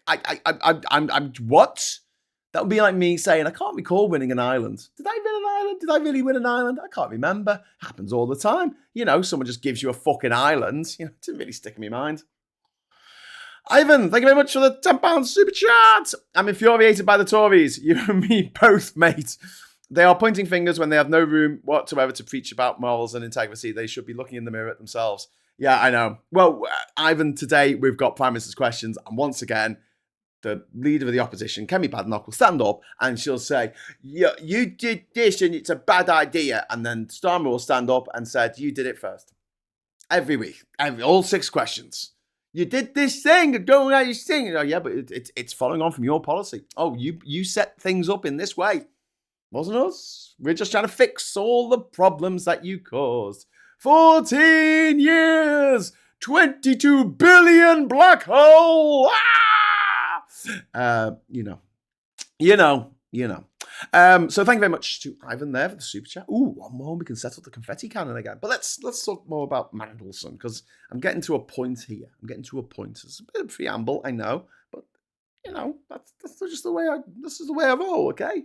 I'm what? That would be like me saying, I can't recall winning an island. Did I win an island? Did I really win an island? I can't remember. Happens all the time. Someone just gives you a fucking island. It didn't really stick in my mind. Ivan, thank you very much for the £10 super chat. I'm infuriated by the Tories. You and me both, mate. They are pointing fingers when they have no room whatsoever to preach about morals and integrity. They should be looking in the mirror at themselves. Yeah, I know. Well, Ivan, today we've got Prime Minister's questions. And once again, the leader of the opposition, Kemi Badenoch, will stand up and she'll say, you did this and it's a bad idea. And then Starmer will stand up and said, you did it first. Every week. All 6 questions. You did this thing, going out your thing. Oh, yeah, but it's following on from your policy. Oh, you set things up in this way. Wasn't us. We're just trying to fix all the problems that you caused. 14 years, 22 billion black hole. So thank you very much to Ivan there for the super chat. Ooh, one more, we can settle the confetti cannon again. But let's talk more about Mandelson, because I'm getting to a point here. It's a bit of preamble, I know, but that's just the way this is the way I roll, okay?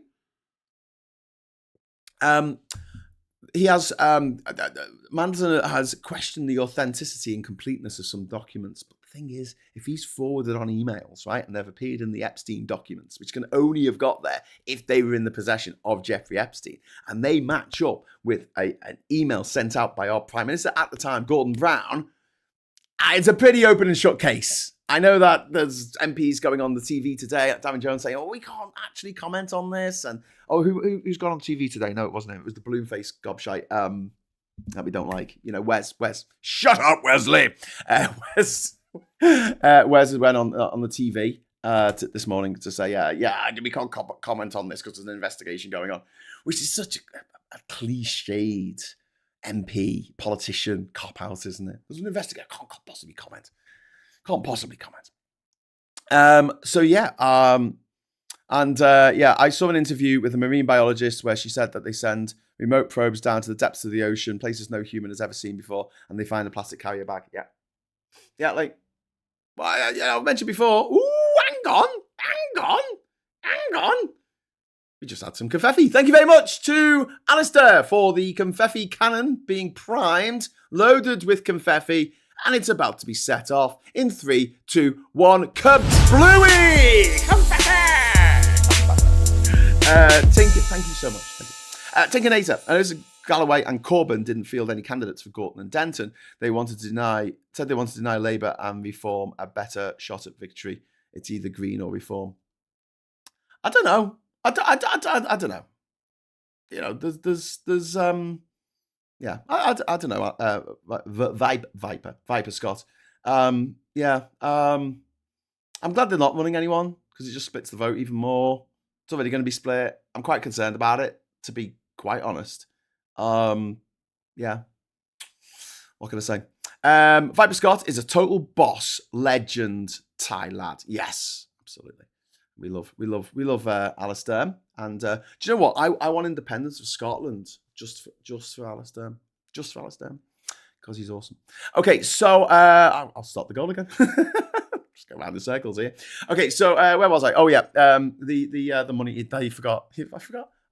He has Mandelson has questioned the authenticity and completeness of some documents. But the thing is, if he's forwarded on emails, right, and they've appeared in the Epstein documents, which can only have got there if they were in the possession of Jeffrey Epstein, and they match up with an email sent out by our Prime Minister at the time, Gordon Brown, it's a pretty open and shut case. I know that there's MPs going on the TV today, Davin Jones saying, we can't actually comment on this. And, who's gone on TV today? No, it wasn't him. It was the balloon-faced gobshite that we don't like. Wes. Shut up, Wesley. Wes went on the TV this morning to say, we can't comment on this because there's an investigation going on, which is such a cliched MP, politician, cop-out, isn't it? There's an investigator, can't possibly comment. I saw an interview with a marine biologist where she said that they send remote probes down to the depths of the ocean, places no human has ever seen before, and they find a plastic carrier bag. I mentioned before. Ooh, hang on. We just had some confetti. Thank you very much to Alistair for the confetti cannon being primed, loaded with confetti, and it's about to be set off in 3, 2, 1. Kablooey! Tinker, thank you so much. Thank you. Tinkinator, I know Galloway and Corbyn didn't field any candidates for Gorton and Denton. Said they wanted to deny Labour and Reform a better shot at victory. It's either Green or Reform. I don't know. I don't know. There's I don't know. Viper Scott. I'm glad they're not running anyone because it just splits the vote even more. It's already going to be split. I'm quite concerned about it, to be quite honest. What can I say? Viper Scott is a total boss, legend, Thai lad. Yes, absolutely. We love Alistair. And do you know what? I want independence of Scotland just for Alistair. Just for Alistair. Because he's awesome. Okay, so I'll start the goal again. Just go around the circles here. Okay, so where was I? Oh yeah, the money. I forgot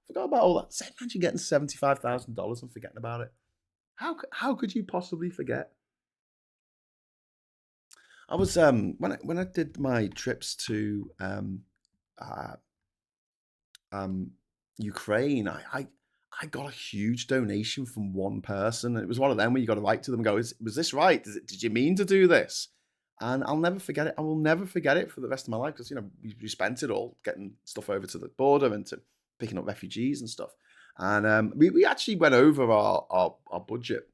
about all that. Imagine getting $75,000 and forgetting about it. How could you possibly forget? I was when I did my trips to Ukraine, I got a huge donation from one person. And it was one of them where you got to write to them and go, was this right? Did you mean to do this? And I'll never forget it. I will never forget it for the rest of my life because, we spent it all getting stuff over to the border and to picking up refugees and stuff. And we actually went over our budget.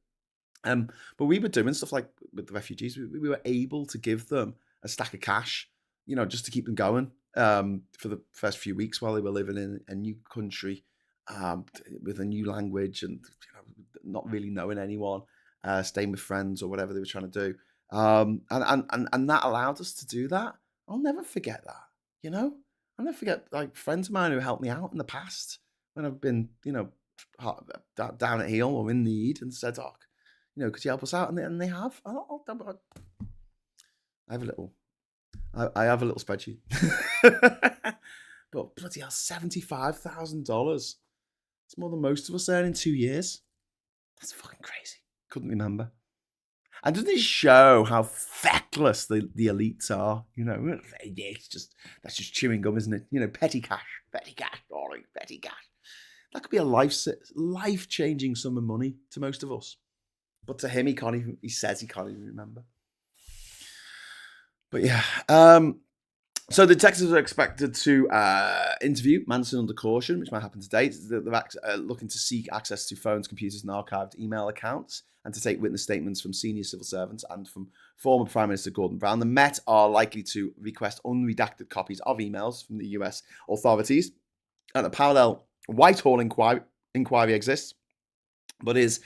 But we were doing stuff like with the refugees. We were able to give them a stack of cash, just to keep them going for the first few weeks while they were living in a new country with a new language and not really knowing anyone, staying with friends or whatever they were trying to do. And that allowed us to do that. I'll never forget that, I'll never forget, like, friends of mine who helped me out in the past when I've been, down at heel or in need, and said, "Oh, could you help us out?" And they have. I have a little, I have a little spreadsheet. But bloody hell, $75,000. It's more than most of us earn in 2 years. That's fucking crazy. Couldn't remember. And doesn't it show how feckless the elites are? That's just chewing gum, isn't it? Petty cash, darling, petty cash. That could be a life-changing sum of money to most of us. But to him, he says he can't even remember. But yeah. So the detectives are expected to interview Mandelson under caution, which might happen today. They're looking to seek access to phones, computers, and archived email accounts, and to take witness statements from senior civil servants and from former Prime Minister Gordon Brown. The Met are likely to request unredacted copies of emails from the US authorities. And a parallel Whitehall inquiry exists, but is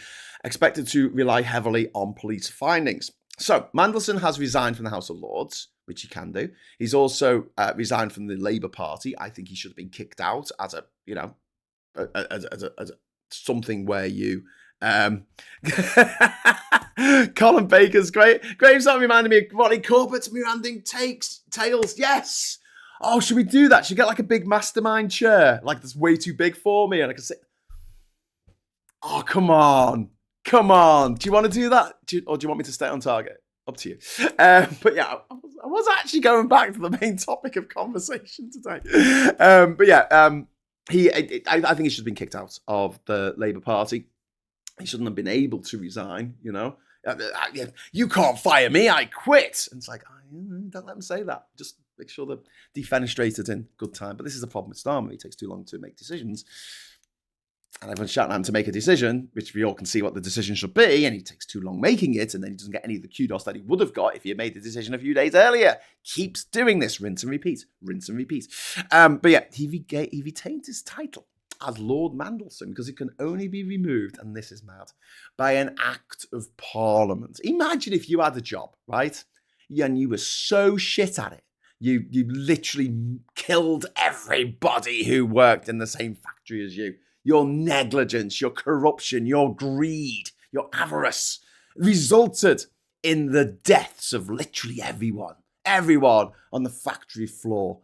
expected to rely heavily on police findings. So Mandelson has resigned from the House of Lords, which he can do. He's also resigned from the Labour Party. I think he should have been kicked out as something where you. Colin Baker's great. Graham's not reminding me of Ronnie Corbett's Miranding Tales. Yes. Oh, should we do that? Should we get like a big mastermind chair, like that's way too big for me, and I can sit. Oh, come on. Do you want to do that? Or do you want me to stay on target? Up to you. But yeah, I was actually going back to the main topic of conversation today. I think he should have been kicked out of the Labour Party. He shouldn't have been able to resign, You can't fire me, I quit. And it's like, don't let him say that. Just make sure they're defenestrated in good time. But this is the problem with Starmer. He takes too long to make decisions. And everyone's shouting at him to make a decision, which we all can see what the decision should be, and he takes too long making it, and then he doesn't get any of the kudos that he would have got if he had made the decision a few days earlier. Keeps doing this, rinse and repeat. He retained his title as Lord Mandelson because it can only be removed, and this is mad, by an act of Parliament. Imagine if you had a job, right, and you were so shit at it, you literally killed everybody who worked in the same factory as you. Your negligence, your corruption, your greed, your avarice resulted in the deaths of literally everyone on the factory floor.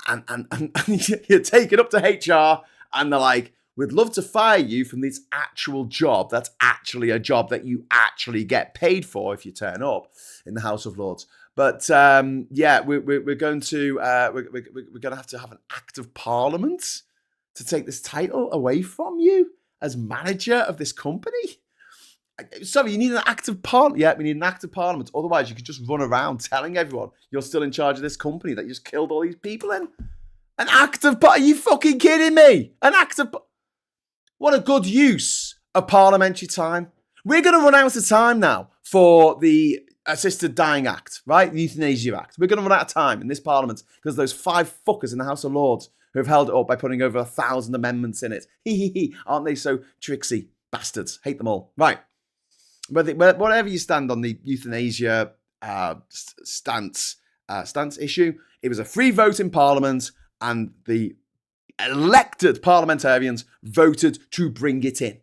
And you're taken up to HR and they're like, we'd love to fire you from this actual job. That's actually a job that you actually get paid for if you turn up in the House of Lords. But we're going to have to have an act of Parliament to take this title away from you as manager of this company? Sorry, you need an act of parliament. Yeah, we need an act of Parliament. Otherwise, you could just run around telling everyone you're still in charge of this company that you just killed all these people in. An act of Are you fucking kidding me? An act of What a good use of parliamentary time. We're going to run out of time now for the Assisted Dying Act, right? The Euthanasia Act. We're going to run out of time in this Parliament because those 5 fuckers in the House of Lords who have held it up by putting over 1,000 amendments in it. Aren't they so tricksy bastards? Hate them all. Right. Whatever you stand on the euthanasia stance issue, it was a free vote in Parliament and the elected parliamentarians voted to bring it in.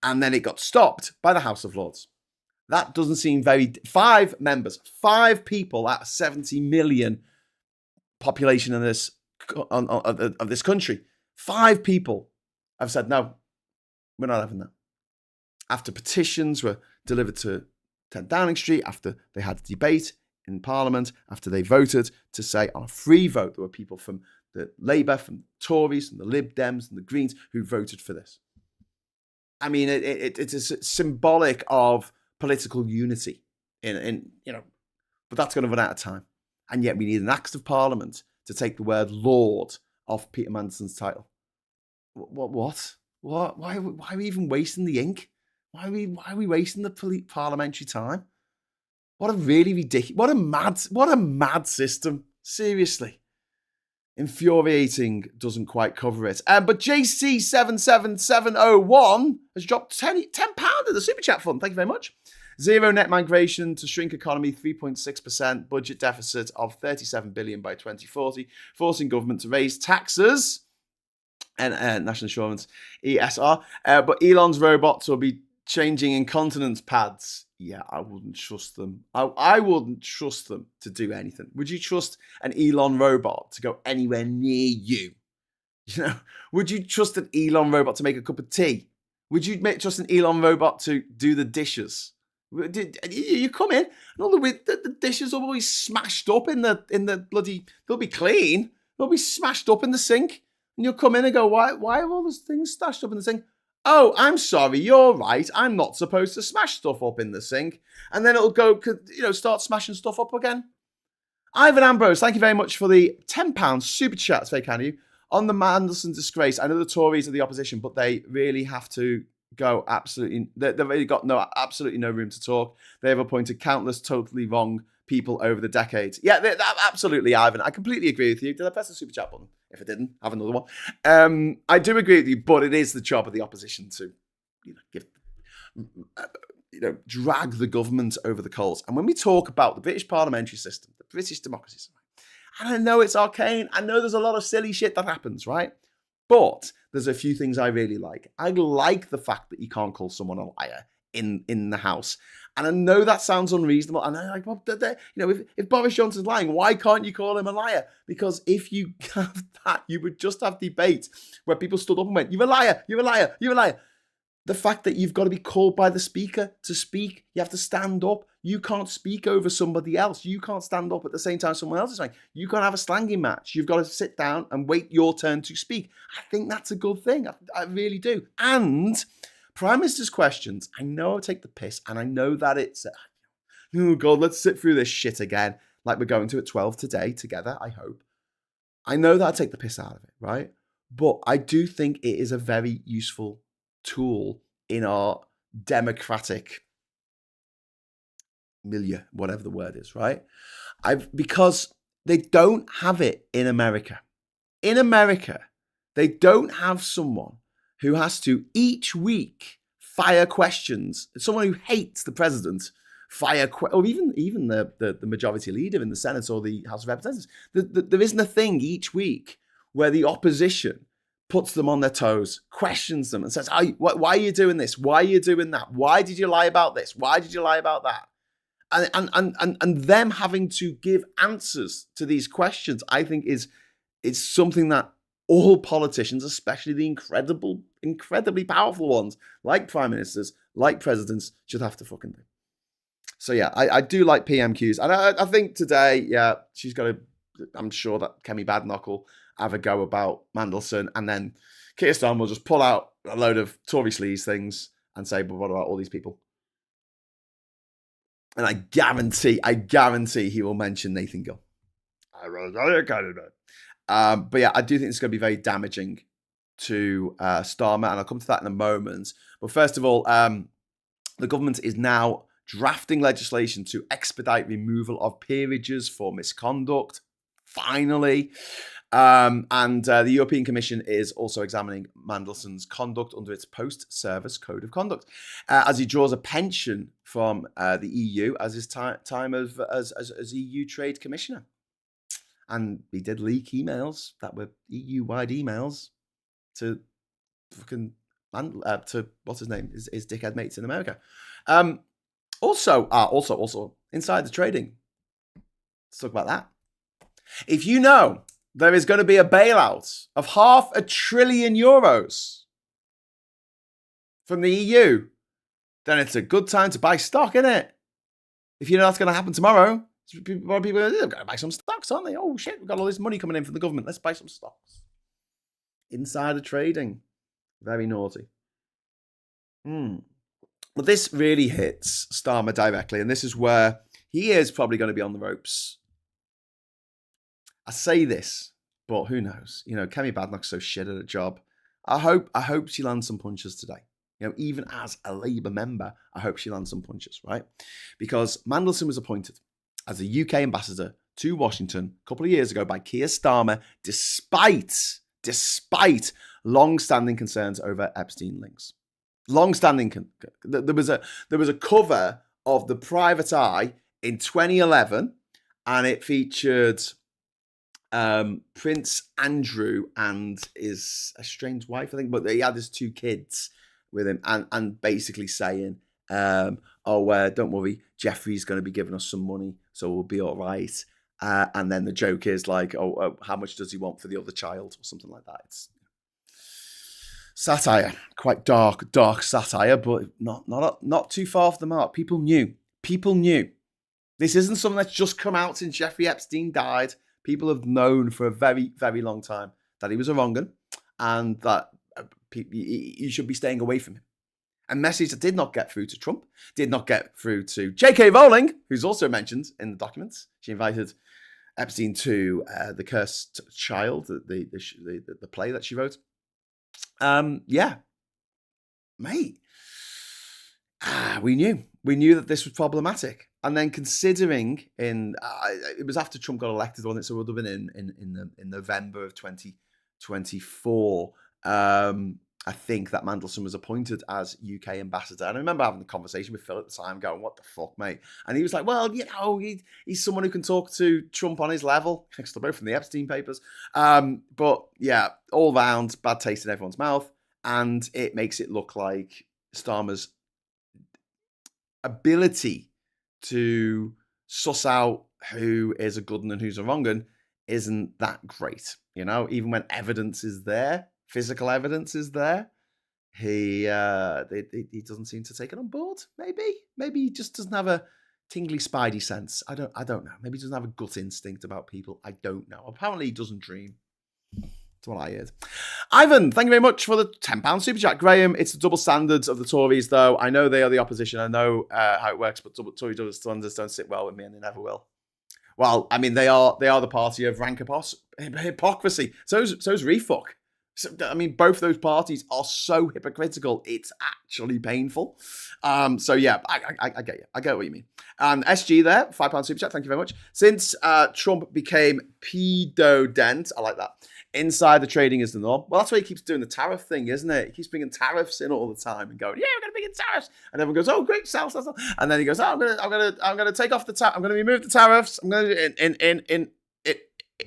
And then it got stopped by the House of Lords. That doesn't seem 5 members, 5 people out of 70 million population of this country. 5 people have said, no, we're not having that. After petitions were delivered to 10 Downing Street, after they had a debate in Parliament, after they voted to say on a free vote, there were people from the Labour, from the Tories, from the Lib Dems, and the Greens who voted for this. I mean, it's symbolic of political unity, but that's going to run out of time. And yet we need an Act of Parliament to take the word Lord off Peter Mandelson's title. What? Why are we even wasting the ink? Why are we wasting the parliamentary time? What a really ridiculous, what a mad system. Seriously. Infuriating doesn't quite cover it. But JC77701 has dropped £10 in the Super Chat Fund. Thank you very much. Zero net migration to shrink economy 3.6%, budget deficit of 37 billion by 2040, forcing government to raise taxes and national insurance, ESR. But Elon's robots will be changing incontinence pads. Yeah, I wouldn't trust them. I wouldn't trust them to do anything. Would you trust an Elon robot to go anywhere near you? You know, would you trust an Elon robot to make a cup of tea? Would you trust an Elon robot to do the dishes? You come in, and all the dishes will be smashed up in the bloody. They'll be clean. They'll be smashed up in the sink, and you'll come in and go, why are all those things stashed up in the sink? Oh, I'm sorry, you're right. I'm not supposed to smash stuff up in the sink, and then it'll go, start smashing stuff up again. Ivan Ambrose, thank you very much for the £10 super chat. It's very kind of you. On the Mandelson disgrace, I know the Tories are the opposition, but they really have to go absolutely. They've really got absolutely no room to talk. They have appointed countless totally wrong people over the decades. Yeah, absolutely, Ivan. I completely agree with you. Did I press the super chat button? If I didn't, have another one. I do agree with you, but it is the job of the opposition to, drag the government over the coals. And when we talk about the British parliamentary system, the British democracy system, and I know it's arcane. I know there's a lot of silly shit that happens, right? But there's a few things I really like. I like the fact that you can't call someone a liar in the House. And I know that sounds unreasonable. And I'm like, well, if Boris Johnson's lying, why can't you call him a liar? Because if you have that, you would just have debate where people stood up and went, you're a liar, you're a liar, you're a liar. The fact that you've got to be called by the speaker to speak, you have to stand up. You can't speak over somebody else. You can't stand up at the same time someone else is saying. You can't have a slanging match. You've got to sit down and wait your turn to speak. I think that's a good thing. I really do. And Prime Minister's questions, I know I take the piss, and I know that it's, oh God, let's sit through this shit again, like we're going to at 12 today together, I hope. I know that I take the piss out of it, right? But I do think it is a very useful tool in our democratic milieu, whatever the word is, right? Because they don't have it in America. In America, they don't have someone who has to each week fire questions. Someone who hates the president or even the majority leader in the Senate or the House of Representatives. There isn't a thing each week where the opposition puts them on their toes, questions them, and says, why are you doing this? Why are you doing that? Why did you lie about this? Why did you lie about that? And them having to give answers to these questions, I think is something that all politicians, especially the incredibly powerful ones, like prime ministers, like presidents, should have to fucking do. So yeah, I do like PMQs. And I think today, yeah, she's got to, I'm sure that Kemi Badenoch will have a go about Mandelson, and then Keir Starmer will just pull out a load of Tory sleaze things and say, but what about all these people? And I guarantee he will mention Nathan Gill. But yeah, I do think it's going to be very damaging to Starmer, and I'll come to that in a moment. But first of all, the government is now drafting legislation to expedite removal of peerages for misconduct. Finally. And the European Commission is also examining Mandelson's conduct under its post-service code of conduct as he draws a pension from the EU as his time as EU Trade Commissioner. And he did leak emails that were EU-wide emails to fucking to what's his name, his dickhead mates in America. Also inside the trading. Let's talk about that. If you know there is going to be a bailout of €500 billion from the EU, then it's a good time to buy stock, isn't it? If you know that's going to happen tomorrow, people are going to buy some stocks, aren't they? Oh shit, we've got all this money coming in from the government. Let's buy some stocks. Insider trading. Very naughty. But this really hits Starmer directly, and this is where he is probably going to be on the ropes. I say this, but who knows? You know, Kemi Badenoch's so shit at a job. I hope she lands some punches today. You know, even as a Labour member, I hope she lands some punches, right? Because Mandelson was appointed as a UK ambassador to Washington a couple of years ago by Keir Starmer, despite long-standing concerns over Epstein links. Long-standing. There was a cover of The Private Eye in 2011, and it featured Prince Andrew and his estranged wife, I think, but he had his 2 kids with him, and basically saying, don't worry, Jeffrey's going to be giving us some money, so we'll be all right. And then the joke is like, how much does he want for the other child, or something like that. It's satire, quite dark satire, but not too far off the mark. People knew. This isn't something that's just come out since Jeffrey Epstein died. People have known for a very, very long time that he was a wrong 'un, and that you should be staying away from him. A message that did not get through to Trump, did not get through to J.K. Rowling, who's also mentioned in the documents. She invited Epstein to The Cursed Child, the play that she wrote. Yeah, mate. We knew that this was problematic. And then considering it was after Trump got elected, wasn't it? So it would have been in November of 2024. I think that Mandelson was appointed as UK ambassador. And I remember having a conversation with Phil at the time going, what the fuck, mate? And he was like, well, he's someone who can talk to Trump on his level. They're both from the Epstein papers. But yeah, all round, bad taste in everyone's mouth. And it makes it look like Starmer's ability to suss out who is a good one and who's a wrong one isn't that great. Even when evidence is there, physical evidence is there, he doesn't seem to take it on board. Maybe he just doesn't have a tingly spidey sense. I don't know. Maybe he doesn't have a gut instinct about people. I don't know. Apparently he doesn't dream. That's what I heard. Ivan, thank you very much for the £10 super chat. Graham, it's the double standards of the Tories, though. I know they are the opposition. I know how it works, but Tory double standards don't sit well with me, and they never will. Well, I mean, they are the party of rank hypocrisy. So is refuck. So, I mean, both those parties are so hypocritical. It's actually painful. So yeah, I get you. I get what you mean. SG there, £5 super chat. Thank you very much. Since Trump became pedo-dent, I like that. Insider trading is the norm. Well, that's why he keeps doing the tariff thing, isn't it? He keeps bringing tariffs in all the time and going, yeah, we're going to bring in tariffs. And everyone goes, oh, great, sell. And then he goes, I'm going to take off the tariff. I'm going to remove the tariffs. I'm going to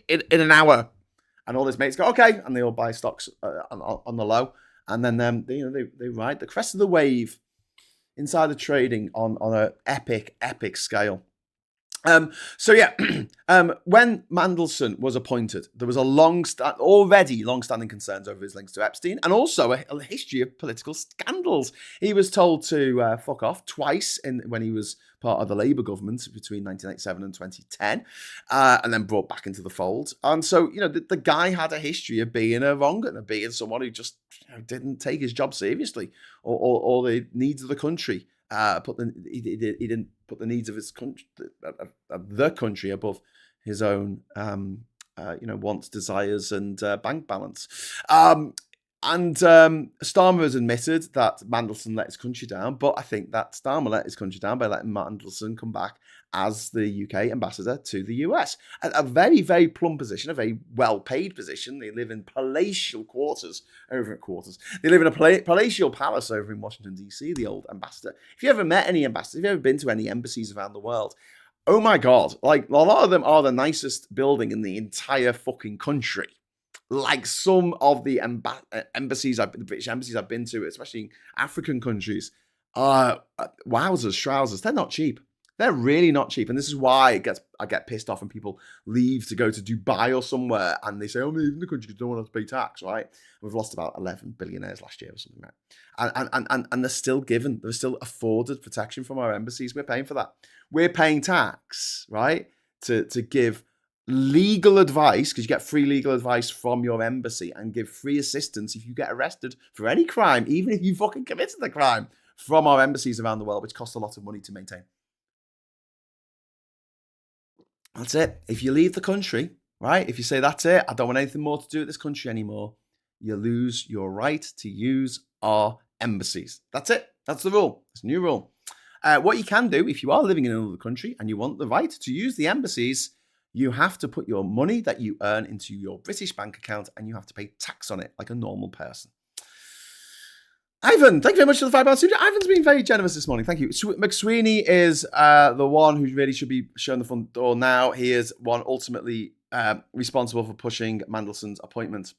in an hour. And all his mates go, okay, and they all buy stocks on the low, and then they ride the crest of the wave. Insider trading on an epic scale. So yeah, when Mandelson was appointed, there was already long-standing concerns over his links to Epstein, and also a history of political scandals. He was told to fuck off twice when he was part of the Labour government between 1987 and 2010, and then brought back into the fold. And so, the guy had a history of being a wrong-un, of being someone who just didn't take his job seriously or the needs of the country. He didn't put the needs of his country, of the country, above his own, wants, desires, and bank balance. And Starmer has admitted that Mandelson let his country down, but I think that Starmer let his country down by letting Mandelson come back as the UK ambassador to the US. A very, very plum position, a very well-paid position. They live in palatial quarters over at Quarters. They live in a palatial palace over in Washington, D.C., the old ambassador. If you ever met any ambassadors, if you've ever been to any embassies around the world, oh my God, like a lot of them are the nicest building in the entire fucking country. Like some of the embassies, the British embassies I've been to, especially in African countries, wowzers, shrouzers, they're not cheap. They're really not cheap. And this is why I get pissed off when people leave to go to Dubai or somewhere and they say, oh, I'm leaving the country because I don't want to pay tax, right? We've lost about 11 billionaires last year or something, right? And they're still afforded protection from our embassies. We're paying for that. We're paying tax, right? To give legal advice, because you get free legal advice from your embassy, and give free assistance if you get arrested for any crime, even if you fucking committed the crime, from our embassies around the world, which cost a lot of money to maintain. That's it. If you leave the country, right, if you say, that's it, I don't want anything more to do with this country anymore, you lose your right to use our embassies. That's it. That's the rule. It's a new rule. What you can do, if you are living in another country and you want the right to use the embassies, you have to put your money that you earn into your British bank account and you have to pay tax on it like a normal person. Ivan, thank you very much for the £5 super. Ivan's been very generous this morning. Thank you. McSweeney is the one who really should be shown the front door now. He is one ultimately responsible for pushing Mandelson's appointment.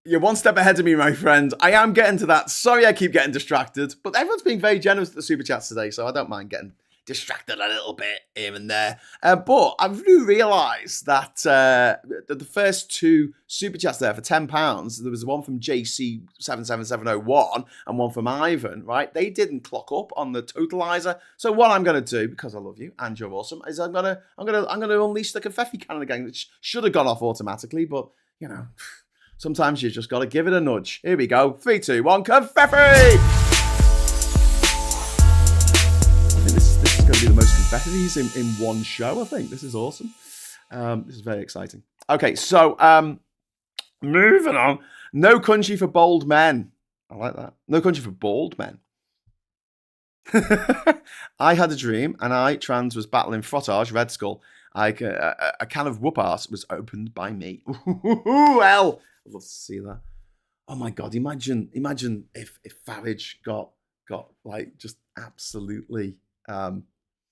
You're one step ahead of me, my friend. I am getting to that. Sorry I keep getting distracted, but everyone's being very generous at the super chats today, so I don't mind getting distracted a little bit here and there. But I do realise that the first two super chats there for £10, there was one from JC77701 and one from Ivan, right? They didn't clock up on the totalizer. So what I'm going to do, because I love you and you're awesome, is I'm gonna unleash the confetti cannon again, which should have gone off automatically, but you know, sometimes you just got to give it a nudge. Here we go. 3, 2, 1, confetti! Going to be the most confettis in one show, I think. This is awesome. This is very exciting. Okay, so moving on. No country for bold men. I like that. No country for bald men. I had a dream, and I, trans, was battling frottage, Red Skull. A can of whoop ass was opened by me. Well, I'd love to see that. Oh my God, imagine if Farage got like just absolutely...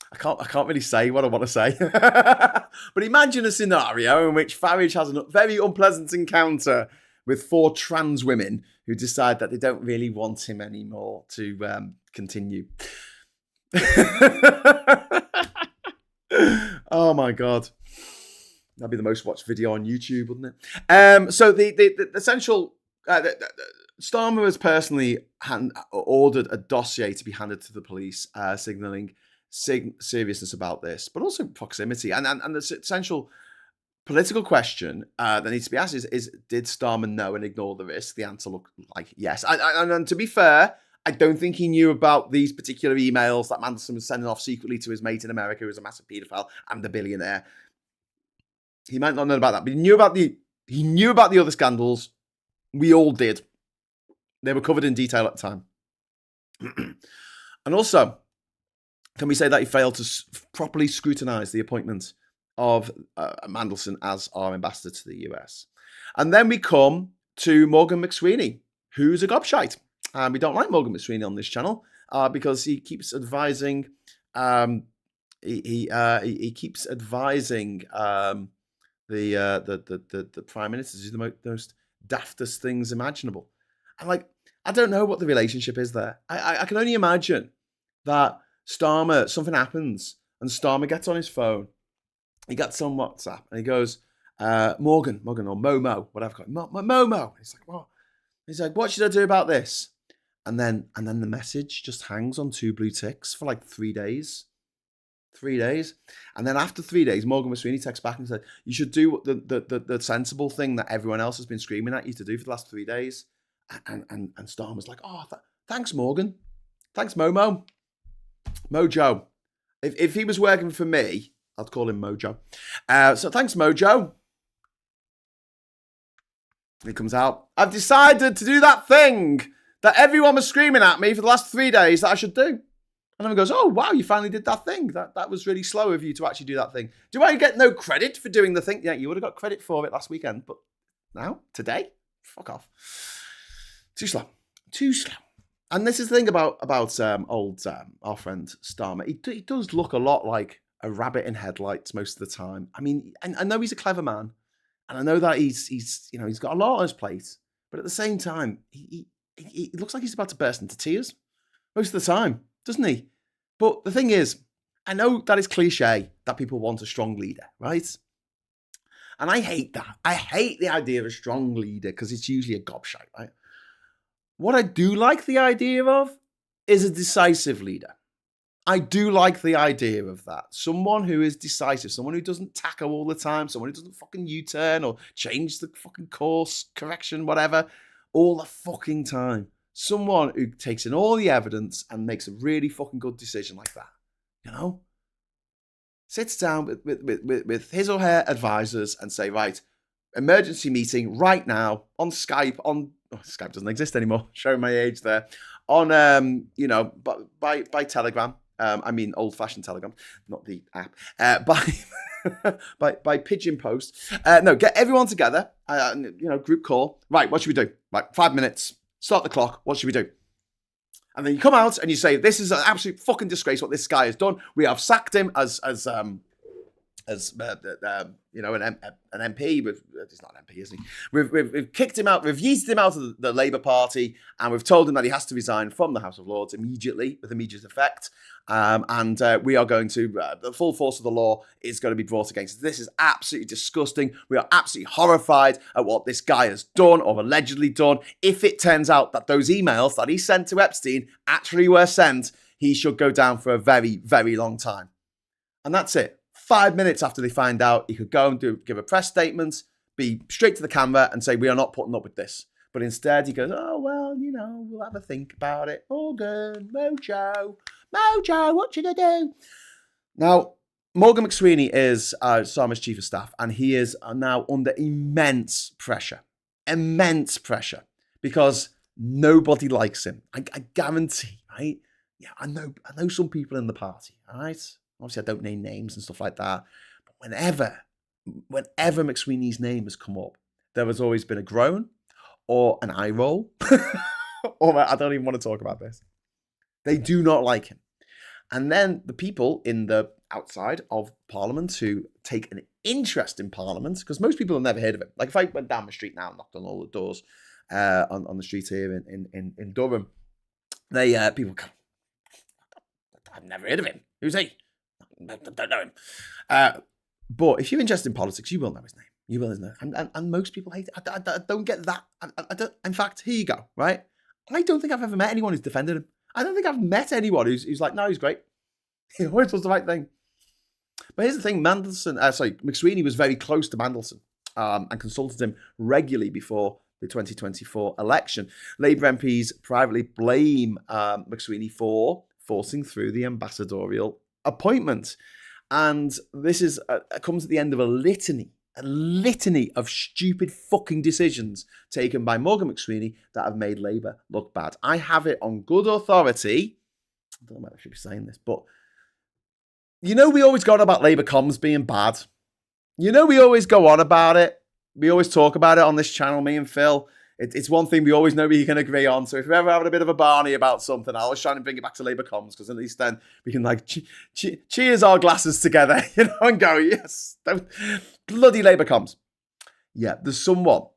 I can't really say what I want to say. But imagine a scenario in which Farage has a very unpleasant encounter with 4 trans women who decide that they don't really want him anymore to continue. Oh my God. That'd be the most watched video on YouTube, wouldn't it? So the essential... Starmer has personally ordered a dossier to be handed to the police, signalling seriousness about this, but also proximity. And the essential political question that needs to be asked is did Starmer know and ignore the risk? The answer looked like yes. And to be fair, I don't think he knew about these particular emails that Mandelson was sending off secretly to his mate in America, who was a massive paedophile and a billionaire. He might not know about that, but he knew about the other scandals. We all did. They were covered in detail at the time. And also, can we say that he failed to properly scrutinise the appointment of Mandelson as our ambassador to the US? And then we come to Morgan McSweeney, who's a gobshite. And we don't like Morgan McSweeney on this channel because he keeps advising. He keeps advising the prime minister to do the most daftest things imaginable. And I don't know what the relationship is there. I can only imagine that Starmer, something happens, and Starmer gets on his phone. He gets on WhatsApp, and he goes, Morgan, or Momo, whatever. Momo. He's like, what? He's like, what should I do about this? And then the message just hangs on 2 blue ticks for 3 days. 3 days. And then after 3 days, Morgan McSweeney texts back and said, you should do the sensible thing that everyone else has been screaming at you to do for the last 3 days. And Starmer's like, oh, thanks, Morgan. Thanks, Mojo. If he was working for me, I'd call him Mojo. So thanks, Mojo. He comes out. I've decided to do that thing that everyone was screaming at me for the last 3 days that I should do. And then he goes, oh, wow, you finally did that thing. That was really slow of you to actually do that thing. Do I get no credit for doing the thing? Yeah, you would have got credit for it last weekend. But now, today, fuck off. Too slow. And this is the thing about our friend Starmer. He does look a lot like a rabbit in headlights most of the time. I mean, I know he's a clever man, and I know that he's got a lot on his plate. But at the same time, he looks like he's about to burst into tears most of the time, doesn't he? But the thing is, I know that it's cliche that people want a strong leader, right? And I hate that. I hate the idea of a strong leader because it's usually a gobshite, right? What I do like the idea of is a decisive leader. I do like the idea of that. Someone who is decisive, someone who doesn't tackle all the time, someone who doesn't fucking U-turn or change the fucking course, correction, whatever, all the fucking time. Someone who takes in all the evidence and makes a really fucking good decision like that. You know? Sits down with his or her advisors and say, right, emergency meeting right now on Skype, Skype doesn't exist anymore, showing my age there, on, by Telegram. I mean, old-fashioned Telegram, not the app. By Pigeon Post. No, get everyone together, group call. Right, what should we do? Right, 5 minutes. Start the clock. What should we do? And then you come out and you say, this is an absolute fucking disgrace what this guy has done. We have sacked him as an MP. He's not an MP, is he? We've kicked him out. We've yeeted him out of the Labour Party, and we've told him that he has to resign from the House of Lords immediately, with immediate effect. And we are going to, the full force of the law is going to be brought against us. This is absolutely disgusting. We are absolutely horrified at what this guy has done or allegedly done. If it turns out that those emails that he sent to Epstein actually were sent, he should go down for a very, very long time. And that's it. 5 minutes after they find out, he could go and give a press statement, be straight to the camera and say, we are not putting up with this. But instead he goes, oh, well, we'll have a think about it. Morgan, Mojo, what should I do? Now, Morgan McSweeney is Starmer's chief of staff, and he is now under immense pressure, because nobody likes him. I guarantee, right? Yeah, I know some people in the party, all right? Obviously, I don't name names and stuff like that. But whenever McSweeney's name has come up, there has always been a groan or an eye roll. Or I don't even want to talk about this. They do not like him. And then the people in the outside of Parliament who take an interest in Parliament, because most people have never heard of him. Like if I went down the street now and knocked on all the doors on the street here in Durham, people go, I've never heard of him. Who's he? I don't know him. But if you're interested in politics, you will know his name. You will know. And most people hate it. I don't get that. I don't. In fact, here you go, right? I don't think I've ever met anyone who's defended him. I don't think I've met anyone who's like, no, he's great. He always does the right thing. But here's the thing, McSweeney was very close to Mandelson and consulted him regularly before the 2024 election. Labour MPs privately blame McSweeney for forcing through the ambassadorial appointment. And this comes at the end of a litany of stupid fucking decisions taken by Morgan McSweeney that have made Labour look bad. I have it on good authority. I don't know if I should be saying this, but we always go on about Labour comms being bad. We always go on about it. We always talk about it on this channel, me and Phil. It's one thing we always know we can agree on. So if we're ever having a bit of a Barney about something, I always try and bring it back to Labour comms, because at least then we can cheers our glasses together, and go, yes, bloody Labour comms. Yeah, there's someone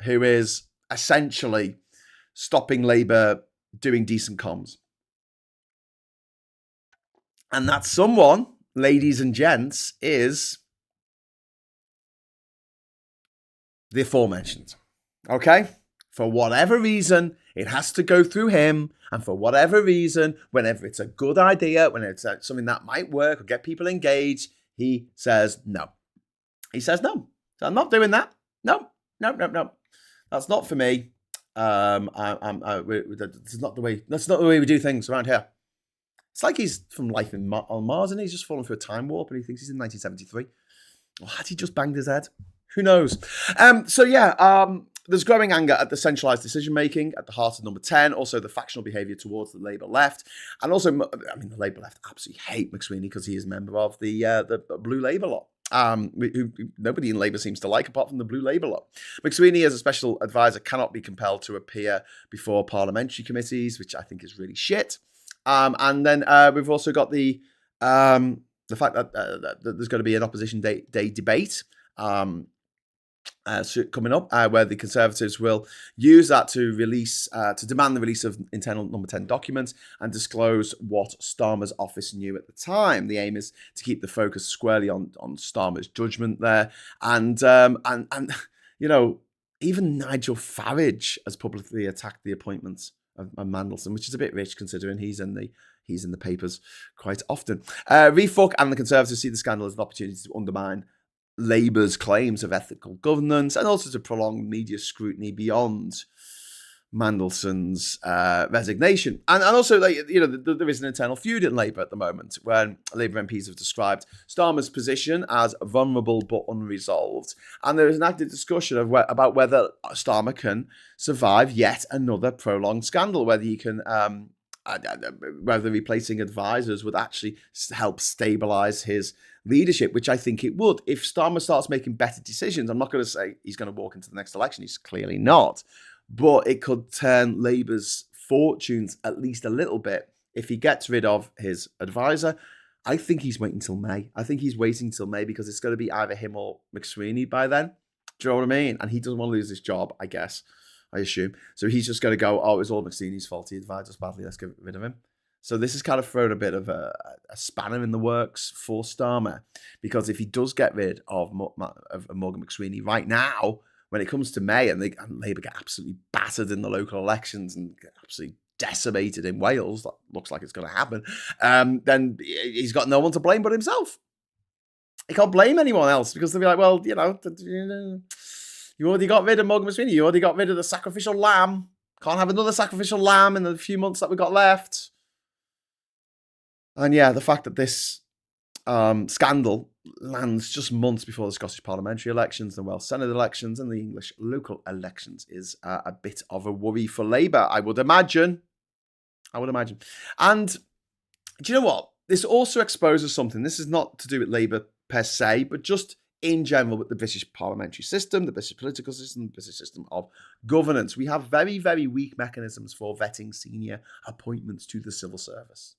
who is essentially stopping Labour doing decent comms. And that someone, ladies and gents, is the aforementioned. Okay? For whatever reason, it has to go through him. And for whatever reason, whenever it's a good idea, when it's something that might work or get people engaged, he says no. He says no. So I'm not doing that. No. That's not for me. That's not the way we do things around here. It's like he's from Life on Mars, and he's just fallen through a time warp, and he thinks he's in 1973. Or had he just banged his head? Who knows? There's growing anger at the centralised decision-making at the heart of number 10, also the factional behaviour towards the Labour left. And also, the Labour left absolutely hate McSweeney because he is a member of the Blue Labour lot, who nobody in Labour seems to like apart from the Blue Labour lot. McSweeney, as a special advisor, cannot be compelled to appear before parliamentary committees, which I think is really shit. And then we've also got the fact that there's going to be an opposition day debate coming up, where the Conservatives will use that to demand the release of internal number 10 documents and disclose what Starmer's office knew at the time. The aim is to keep the focus squarely on Starmer's judgment there, and even Nigel Farage has publicly attacked the appointments of Mandelson, which is a bit rich considering he's in the papers quite often. Refuck and the Conservatives see the scandal as an opportunity to undermine Labour's claims of ethical governance and also to prolong media scrutiny beyond Mandelson's resignation. And also, there is an internal feud in Labour at the moment when Labour MPs have described Starmer's position as vulnerable but unresolved. And there is an active discussion about whether Starmer can survive yet another prolonged scandal, whether he can, whether replacing advisors would actually help stabilise his leadership, which I think it would. If Starmer starts making better decisions, I'm not going to say he's going to walk into the next election. He's clearly not. but it could turn Labour's fortunes at least a little bit if he gets rid of his advisor. I think he's waiting till May. I think he's waiting till May because it's going to be either him or McSweeney by then. Do you know what I mean? And he doesn't want to lose his job, I guess, I assume. So he's just going to go, oh, it's all McSweeney's fault. He advised us badly. Let's get rid of him. So this has kind of thrown a bit of a spanner in the works for Starmer, because if he does get rid of Morgan McSweeney right now, when it comes to May and Labour get absolutely battered in the local elections and get absolutely decimated in Wales, that looks like it's going to happen, then he's got no one to blame but himself. He can't blame anyone else because they'll be like, well, you already got rid of Morgan McSweeney. You already got rid of the sacrificial lamb. Can't have another sacrificial lamb in the few months that we've got left. And yeah, the fact that this scandal lands just months before the Scottish parliamentary elections, the Welsh Senate elections, and the English local elections is a bit of a worry for Labour, I would imagine. And do you know what? This also exposes something. This is not to do with Labour per se, but just in general with the British parliamentary system, the British political system, the British system of governance. We have very, very weak mechanisms for vetting senior appointments to the civil service.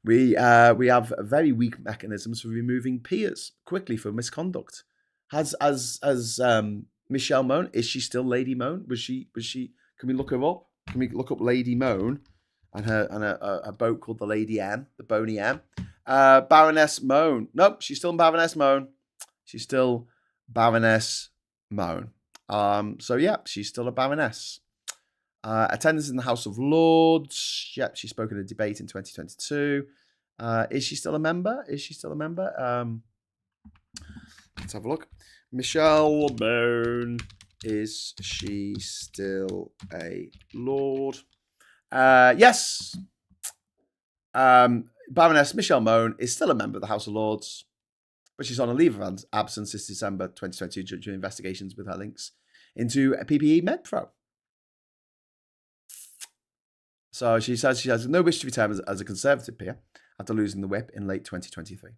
We have very weak mechanisms for removing peers quickly for misconduct. As Michelle Mone, is she still Lady Mone? Was she? Can we look her up? Can we look up Lady Mone and a boat called the Lady M, the Boney M? Baroness Mone. Nope, she's still Baroness Mone. She's still Baroness Mone. So yeah, she's still a Baroness. Attendance in the House of Lords. Yep, she spoke in a debate in 2022. Is she still a member? Let's have a look. Michelle Mone. Is she still a Lord? Yes. Baroness Michelle Mone is still a member of the House of Lords, but she's on a leave of absence since December 2022 due to investigations with her links into PPE MedPro. So she says she has no wish to return as a Conservative peer after losing the whip in late 2023.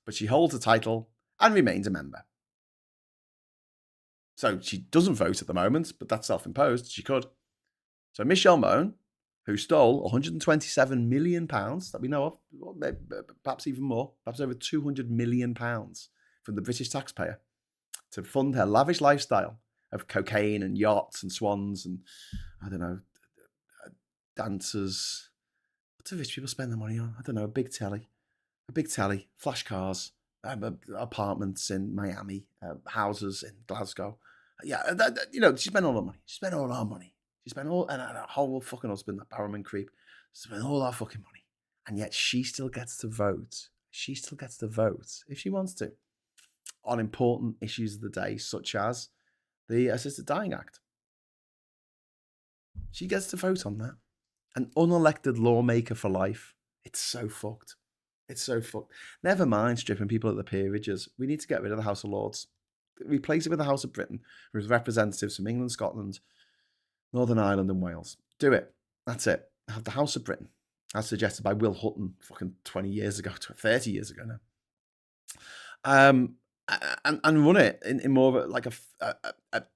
But she holds the title and remains a member. So she doesn't vote at the moment, but that's self-imposed. She could. So Michelle Mone, who stole £127 million that we know of, perhaps even more, perhaps over £200 million from the British taxpayer to fund her lavish lifestyle of cocaine and yachts and swans and, I don't know, dancers. What do rich people spend their money on? I don't know, a big telly, flash cars, apartments in Miami, houses in Glasgow. Yeah, she spent all her money. She spent all our money. She spent all, and her whole fucking husband, that Barrowman creep, spent all our fucking money. And yet she still gets to vote. She still gets to vote, if she wants to, on important issues of the day, such as the Assisted Dying Act. She gets to vote on that. An unelected lawmaker for life. It's so fucked. Never mind stripping people at the peerages. We need to get rid of the House of Lords. Replace it with the House of Britain, with representatives from England, Scotland, Northern Ireland and Wales. Do it. That's it. Have the House of Britain, as suggested by Will Hutton fucking 30 years ago now. And run it in more of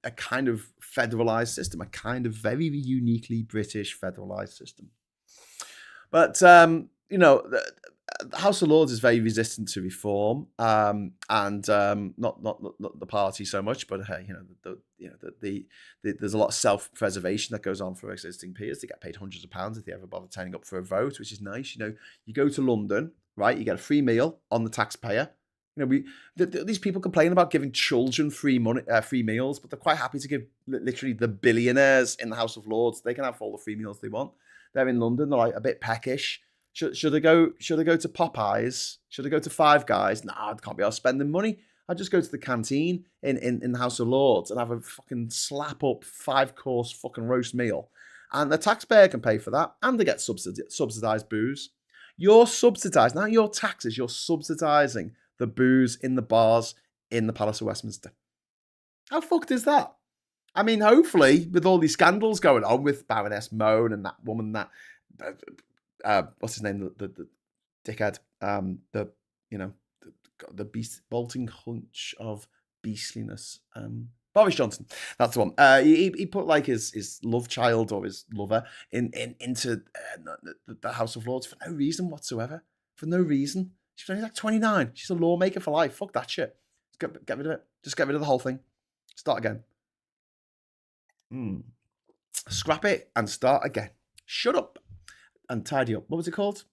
a kind of federalised system, a kind of very uniquely British federalised system. But, the House of Lords is very resistant to reform, and not the party so much, but there's a lot of self-preservation that goes on for existing peers. They get paid hundreds of pounds if they ever bother turning up for a vote, which is nice. You go to London, right? You get a free meal on the taxpayer. These people complain about giving children free meals, but they're quite happy to give literally the billionaires in the House of Lords. They can have all the free meals they want. They're in London. They're like a bit peckish. Should they go to Popeyes? Should they go to Five Guys? Nah, I can't be out spending money. I just go to the canteen in the House of Lords and have a fucking slap up 5-course fucking roast meal, and the taxpayer can pay for that, and they get subsidised booze. You're subsidised, not your taxes. You're subsidising the booze in the bars in the Palace of Westminster. How fucked is that? I mean, hopefully, with all these scandals going on with Baroness Mone and that woman, that what's his name, the dickhead, the beast, bolting hunch of beastliness, Boris Johnson, that's the one. He put like his love child or his lover into the House of Lords for no reason whatsoever. For no reason. She's only like 29. She's a lawmaker for life. Fuck that shit. Get rid of it. Just get rid of the whole thing. Start again. Scrap it and start again. Shut up and tidy up. What was it called?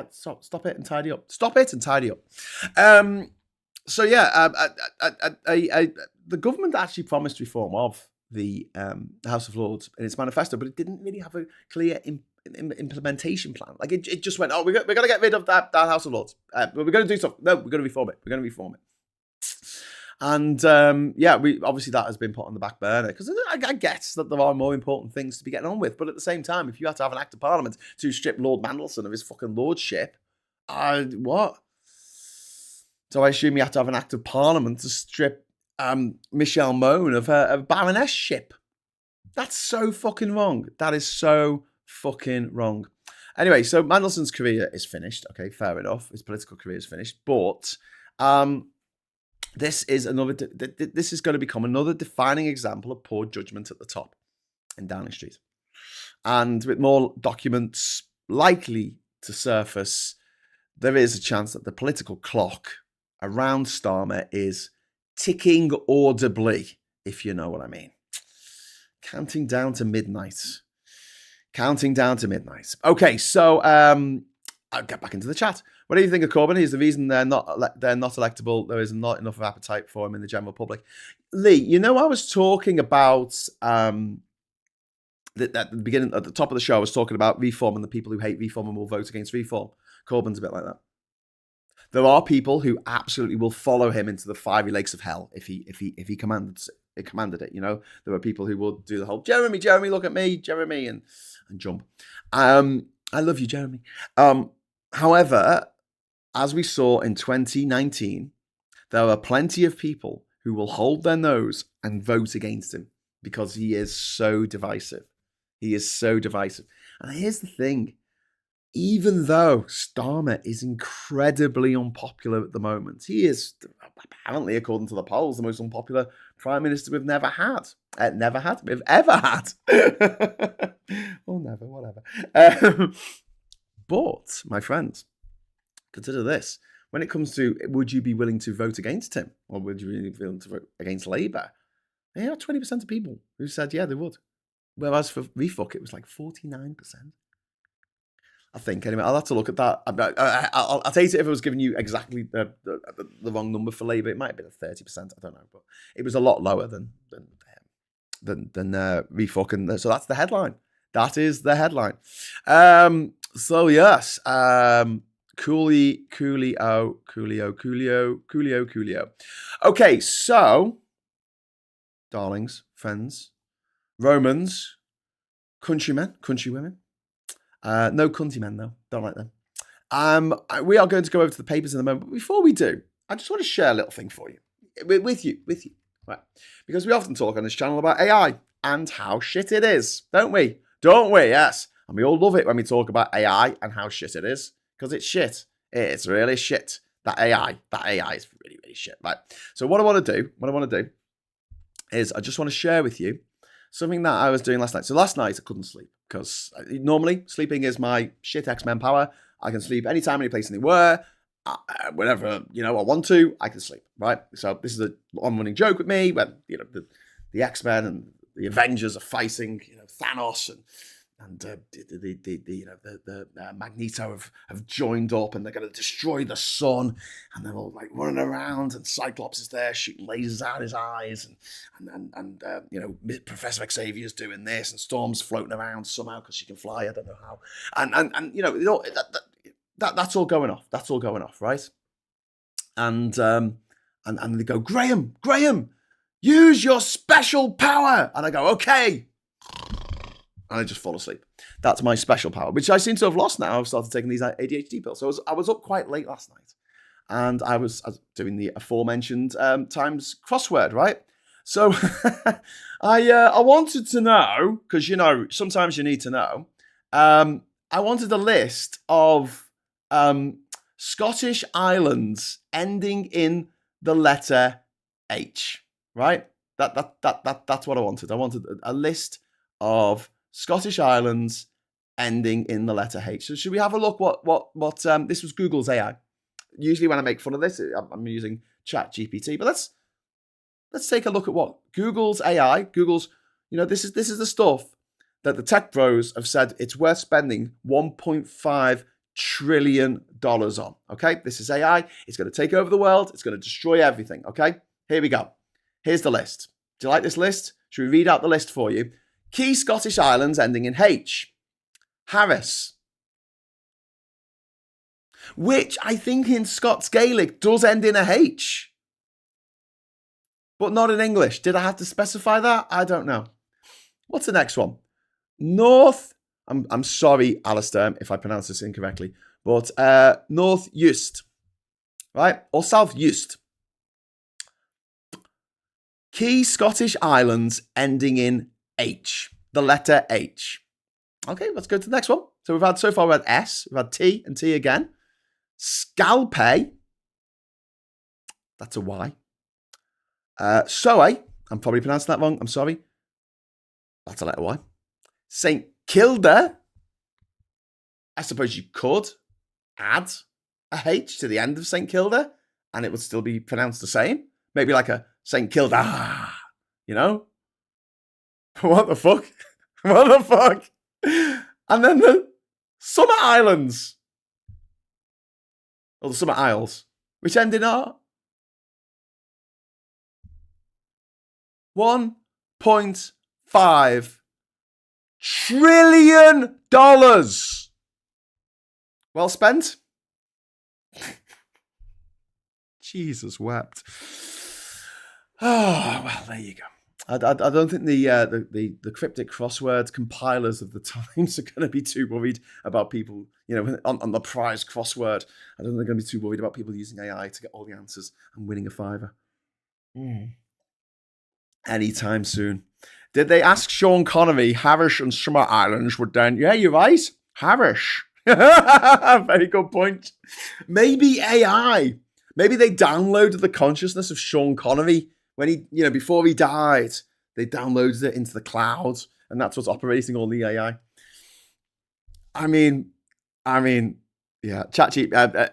Stop it and tidy up. Stop it and tidy up. So yeah, the government actually promised reform of the House of Lords in its manifesto, but it didn't really have a clear implementation plan. Like it just went, oh, we're going to get rid of that House of Lords. But we're going to do stuff. No, we're going to reform it. We're going to reform it. And we obviously that has been put on the back burner because I guess that there are more important things to be getting on with. But at the same time, if you had to have an act of parliament to strip Lord Mandelson of his fucking lordship, what? So I assume you have to have an act of parliament to strip Michelle Mone of her baroness-ship. That's so fucking wrong. That is so fucking wrong. Anyway, so Mandelson's career is finished. Okay, fair enough. His political career is finished. But this is going to become another defining example of poor judgment at the top in Downing Street. And with more documents likely to surface, there is a chance that the political clock around Starmer is ticking audibly, if you know what I mean. Counting down to midnight. Okay, so I'll get back into the chat. What do you think of Corbyn? He's the reason they're not electable. There is not enough of appetite for him in the general public. Lee, I was talking about at the beginning, at the top of the show, I was talking about reform and the people who hate reform and will vote against reform. Corbyn's a bit like that. There are people who absolutely will follow him into the fiery lakes of hell if he commanded it. There are people who will do the whole Jeremy, look at me, Jeremy, and jump. I love you, Jeremy. However, as we saw in 2019, there are plenty of people who will hold their nose and vote against him because he is so divisive. And here's the thing. Even though Starmer is incredibly unpopular at the moment, he is apparently, according to the polls, the most unpopular prime minister we've ever had. Or never, whatever. But, my friends, consider this. When it comes to, would you be willing to vote against him? Or would you be willing to vote against Labour? There are 20% of people who said, yeah, they would. Whereas for refuck, it was like 49%. I think, anyway, I'll have to look at that. I'll take it if I was giving you exactly the wrong number for Labour. It might have been 30%, I don't know. But it was a lot lower than refuck. And so that's the headline. That is the headline. So, yes. Coolio. Okay, so, darlings, friends, Romans, countrymen, countrywomen. No countrymen, though. Don't like them. We are going to go over to the papers in a moment. But before we do, I just want to share a little thing for you. With you. Right. Because we often talk on this channel about AI and how shit it is. Don't we? Yes. And we all love it when we talk about AI and how shit it is. Because it's shit. It's really shit. That AI is really, really shit. Right. So what I want to do is I just want to share with you something that I was doing last night. So last night I couldn't sleep because normally sleeping is my shit X-Men power. I can sleep anytime, any place, anywhere. Whenever I want to, I can sleep. Right. So this is a long-running joke with me when the X-Men and the Avengers are fighting Thanos and the Magneto have joined up and they're going to destroy the sun and they're all like running around and Cyclops is there shooting lasers out his eyes and Professor Xavier's doing this and Storm's floating around somehow because she can fly. I don't know how. That's all going off. That's all going off, right? And they go, Graham, use your special power. And I go, okay. And I just fall asleep. That's my special power, which I seem to have lost now. I've started taking these ADHD pills. So I was up quite late last night. And I was doing the aforementioned Times crossword, right? So I wanted to know, because, sometimes you need to know. I wanted a list of Scottish islands ending in the letter H, right? That's what I wanted. I wanted a list of Scottish islands ending in the letter H. So should we have a look what this was Google's AI. Usually when I make fun of this, I'm using ChatGPT, but let's take a look at what Google's AI, this is the stuff that the tech bros have said it's worth spending $1.5 trillion on. Okay, this is AI. It's going to take over the world. It's going to destroy everything. Okay, here we go. Here's the list. Do you like this list? Should we read out the list for you? Key Scottish islands ending in H. Harris, which I think in Scots Gaelic does end in a H, but not in English. Did I have to specify that? I don't know. What's the next one? North, I'm sorry, Alistair, if I pronounce this incorrectly, but North Eust, right? Or South Eust. Key Scottish islands ending in H, the letter H. Okay, let's go to the next one. So we've had S, we've had T and T again. Scalpe, that's a Y. Soe, I'm probably pronouncing that wrong, I'm sorry. That's a letter Y. St. Kilda, I suppose you could add a H to the end of St. Kilda and it would still be pronounced the same. Maybe like a St. Kilda, you know? What the fuck? What the fuck? And then the Summer Islands. Or the Summer Isles, which end in R. $1.5 trillion. Well spent. Jesus wept. Oh, well, there you go. I don't think the cryptic crossword compilers of the Times are going to be too worried about people, on the prize crossword. I don't think they're going to be too worried about people using AI to get all the answers and winning a fiver. Anytime soon. Did they ask Sean Connery, Harris and Summer Islands were down? Yeah, you're right. Harris. Very good point. Maybe AI. Maybe they downloaded the consciousness of Sean Connery when he, before he died. They downloaded it into the cloud, and that's what's operating all the AI. I mean, yeah.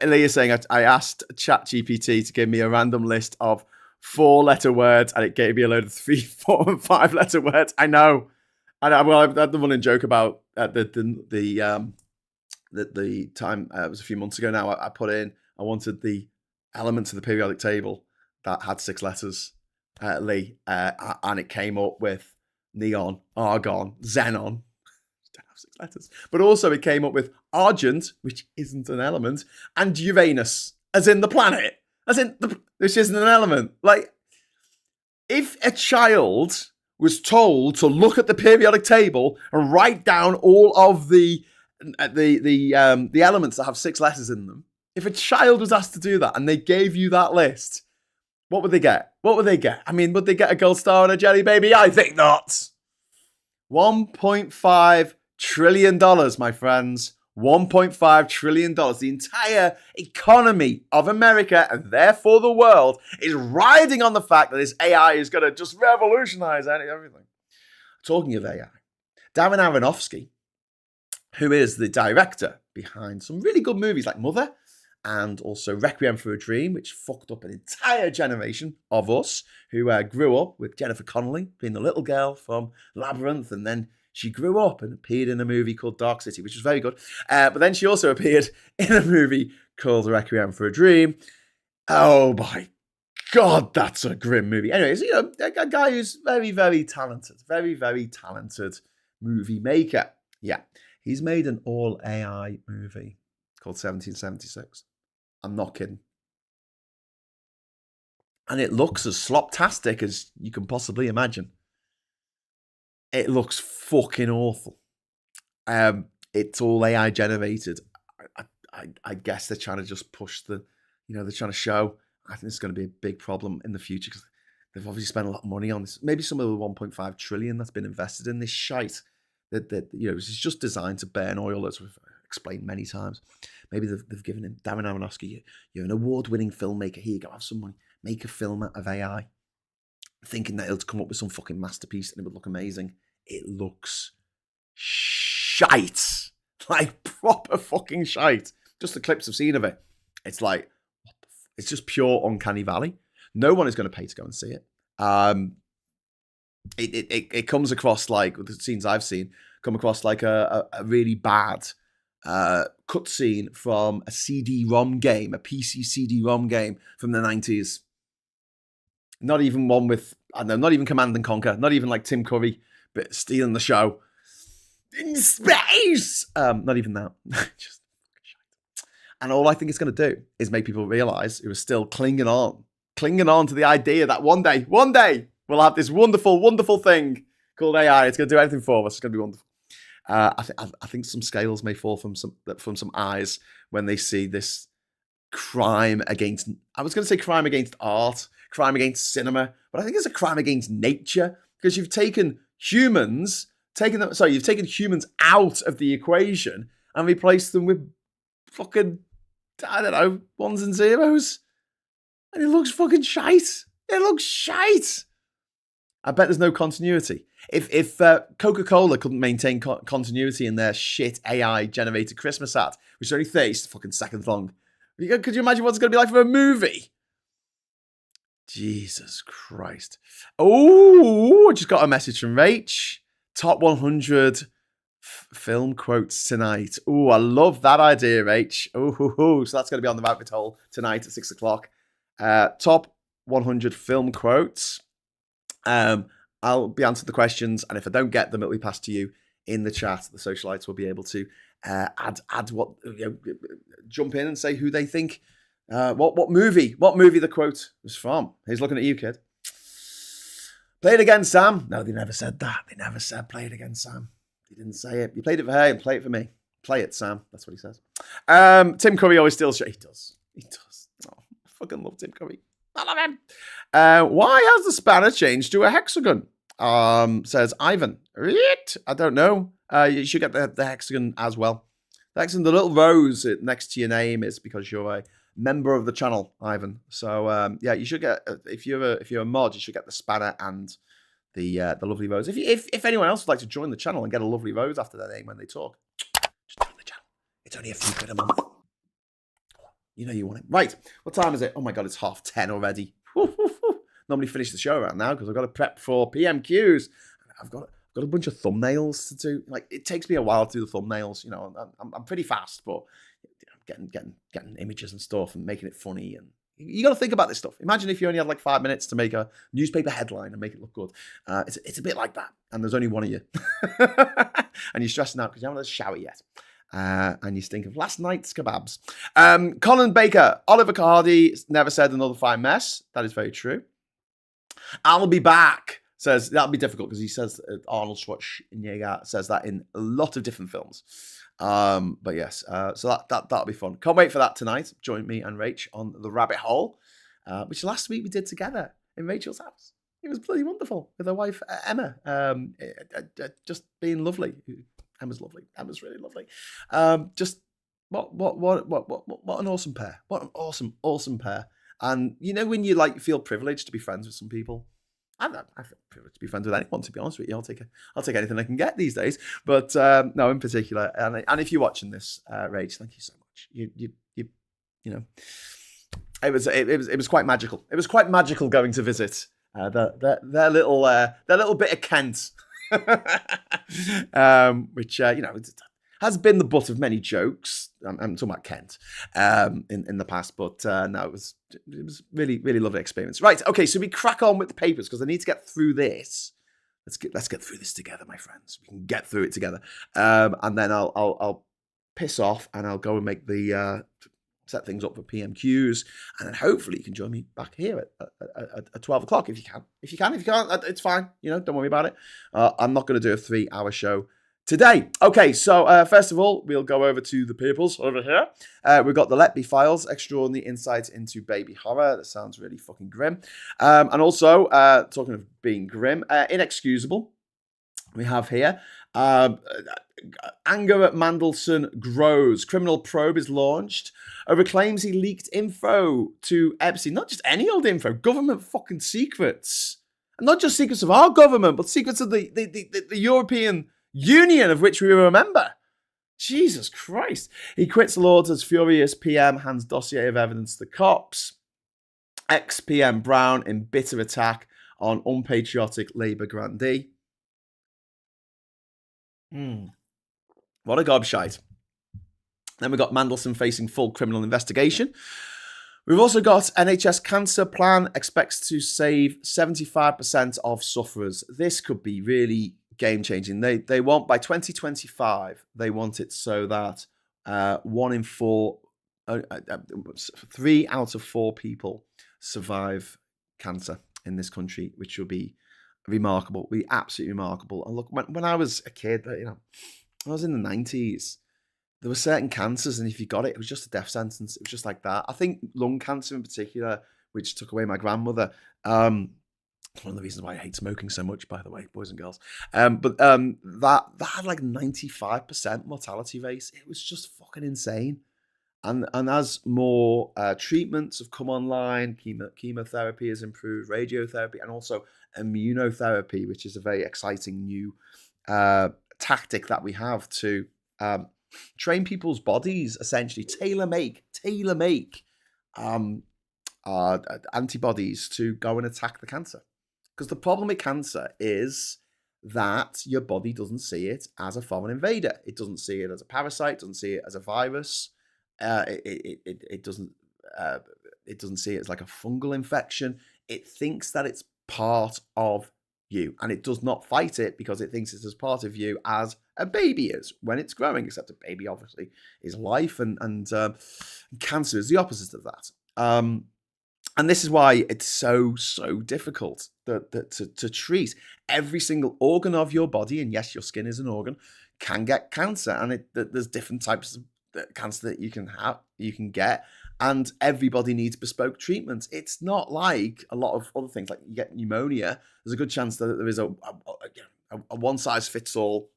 Lee is saying I asked ChatGPT to give me a random list of 4-letter words, and it gave me a load of 3, 4, and 5-letter words. I know. Well, I had the running joke about the time it was a few months ago now. I put in I wanted the elements of the periodic table that had 6 letters, Lee, and it came up with neon, argon, xenon. Don't have 6 letters, but also it came up with argent, which isn't an element, and Uranus, as in the planet, which isn't an element. Like, if a child was told to look at the periodic table and write down all of the elements that have 6 letters in them, if a child was asked to do that and they gave you that list, what would they get? I mean, would they get a gold star and a jelly baby? I think not. $1.5 trillion, my friends. $1.5 trillion. The entire economy of America, and therefore the world, is riding on the fact that this AI is going to just revolutionize everything. Talking of AI, Darren Aronofsky, who is the director behind some really good movies like Mother and also Requiem for a Dream, which fucked up an entire generation of us who grew up with Jennifer Connelly being the little girl from Labyrinth, and then she grew up and appeared in a movie called Dark City, which was very good. But then she also appeared in a movie called Requiem for a Dream. Oh my God, that's a grim movie. Anyways, a guy who's very, very talented, very, very talented movie maker. Yeah, he's made an all AI movie called 1776. I'm not kidding. And it looks as sloptastic as you can possibly imagine. It looks fucking awful. It's all AI generated. I guess they're trying to just push they're trying to show. I think it's going to be a big problem in the future because they've obviously spent a lot of money on this. Maybe some of the 1.5 trillion that's been invested in this shite that it's just designed to burn oil, as we've explained many times. Maybe they've given him, Darren Aronofsky, you're an award-winning filmmaker. Here you go, have some money. Make a film out of AI. thinking that it'll come up with some fucking masterpiece and it would look amazing. It looks shite. Like, proper fucking shite. Just the clips I've seen of it. It's like, what the it's just pure uncanny valley. No one is going to pay to go and see it. It comes across like, with the scenes I've seen, come across like a really bad cutscene from a CD-ROM game, a PC CD-ROM game from the 90s. Not even one with, I don't know, not even Command and Conquer, not even like Tim Curry, but stealing the show. In space! Not even that. Just shite. And all I think it's going to do is make people realize who are still clinging on to the idea that one day, we'll have this wonderful, wonderful thing called AI. It's going to do anything for us. It's going to be wonderful. I think some scales may fall from some eyes when they see this crime against, I was going to say crime against art, crime against cinema, but I think it's a crime against nature, because you've taken humans out of the equation and replaced them with fucking, I don't know, ones and zeros. And it looks fucking shite. It looks shite. I bet there's no continuity. If Coca-Cola couldn't maintain continuity in their shit AI-generated Christmas ad, which is only 30 fucking seconds long, could you imagine what it's going to be like for a movie? Jesus Christ. Oh, I just got a message from Rach. Top 100 film quotes tonight. Oh, I love that idea, Rach. Oh, so that's going to be on the rabbit hole tonight at 6 o'clock. Top 100 film quotes. I'll be answering the questions, and if I don't get them, it'll be passed to you in the chat. The socialites will be able to add what, jump in and say who they think, what movie the quote was from. He's looking at you, kid. Play it again, Sam. No, they never said that. They never said play it again, Sam. They didn't say it. You played it for her, and play it for me. Play it, Sam. That's what he says. Tim Curry always steals shit. He does. Oh, I fucking love Tim Curry. I love him. Why has the spanner changed to a hexagon? Says Ivan. I don't know. You should get the hexagon as well. The hexagon, the little rose next to your name, is because you're a member of the channel, Ivan. So yeah, you should get, if you're a mod, you should get the spanner and the lovely rose. If anyone else would like to join the channel and get a lovely rose after their name when they talk, just join the channel. It's only a few quid a month. You know you want it. Right, what time is it? Oh my God, it's 10:30 already. Normally finish the show around now because I've got to prep for PMQs. I've got a bunch of thumbnails to do. Like, it takes me a while to do the thumbnails. You know, I'm pretty fast, but getting images and stuff and making it funny, and you got to think about this stuff. Imagine if you only had like 5 minutes to make a newspaper headline and make it look good. It's a bit like that, and there's only one of you, and you're stressing out because you haven't had a shower yet. And you stink of last night's kebabs. Colin Baker, Oliver Cardi never said another fine mess. That is very true. I'll be back. Says that'll be difficult because he says Arnold Schwarzenegger says that in a lot of different films. But yes, so that'll be fun. Can't wait for that tonight. Join me and Rach on the rabbit hole, which last week we did together in Rachel's house. It was bloody wonderful with her wife Emma. Just being lovely. Emma's lovely. Emma's really lovely. Just what an awesome pair. What an awesome pair. And you know when you like feel privileged to be friends with some people. I feel privileged to be friends with anyone, to be honest with you. I'll take anything I can get these days. But no, in particular, and if you're watching this, Rach, thank you so much. You know, it was quite magical. It was quite magical going to visit their little bit of Kent. Which you know has been the butt of many jokes. I'm talking about Kent in the past, but no, it was really lovely experience. Right, okay, so we crack on with the papers because I need to get through this. Let's get through this together, my friends. We can get through it together, and then I'll piss off and I'll go and make the set things up for PMQs, and then hopefully you can join me back here at 12 o'clock if you can. If you can't, it's fine. You know, don't worry about it. I'm not going to do a 3-hour show today. Okay, so first of all, we'll go over to the papers over here. We've got the Let Be Files, extraordinary insights into baby horror. That sounds really fucking grim. And also, talking of being grim, inexcusable. We have here, anger at Mandelson grows. Criminal probe is launched over claims he leaked info to Epstein. Not just any old info, government fucking secrets. And not just secrets of our government, but secrets of the European Union, of which we were a member. Jesus Christ. He quits Lords as furious PM hands dossier of evidence to the cops. Ex-PM Brown in bitter attack on unpatriotic Labour grandee. What a gobshite. Then we've got Mandelson facing full criminal investigation. We've also got NHS cancer plan expects to save 75% of sufferers. This could be really game-changing. They want, by 2025, they want it so that 3 out of 4 people survive cancer in this country, which will be remarkable, be absolutely remarkable. And look, when I was a kid, I was in the 90s, there were certain cancers, and if you got it, it was just a death sentence. It was just like that. I think lung cancer in particular, which took away my grandmother. One of the reasons why I hate smoking so much, by the way, boys and girls. But that had like 95% mortality rate. It was just fucking insane. And as more treatments have come online, chemotherapy has improved, radiotherapy, and also immunotherapy, which is a very exciting new tactic that we have to train people's bodies, essentially tailor make antibodies to go and attack the cancer. Because the problem with cancer is that your body doesn't see it as a foreign invader. It doesn't see it as a parasite. It doesn't see it as a virus. It doesn't see it as like a fungal infection. It thinks that it's part of you, and it does not fight it because it thinks it's as part of you as a baby is when it's growing, except a baby obviously is life, and cancer is the opposite of that. And this is why it's so difficult to treat. Every single organ of your body, and yes, your skin is an organ, can get cancer, and there's different types of cancer that you can get, and everybody needs bespoke treatments. It's not like a lot of other things, like you get pneumonia. There's a good chance that there is a one-size-fits-all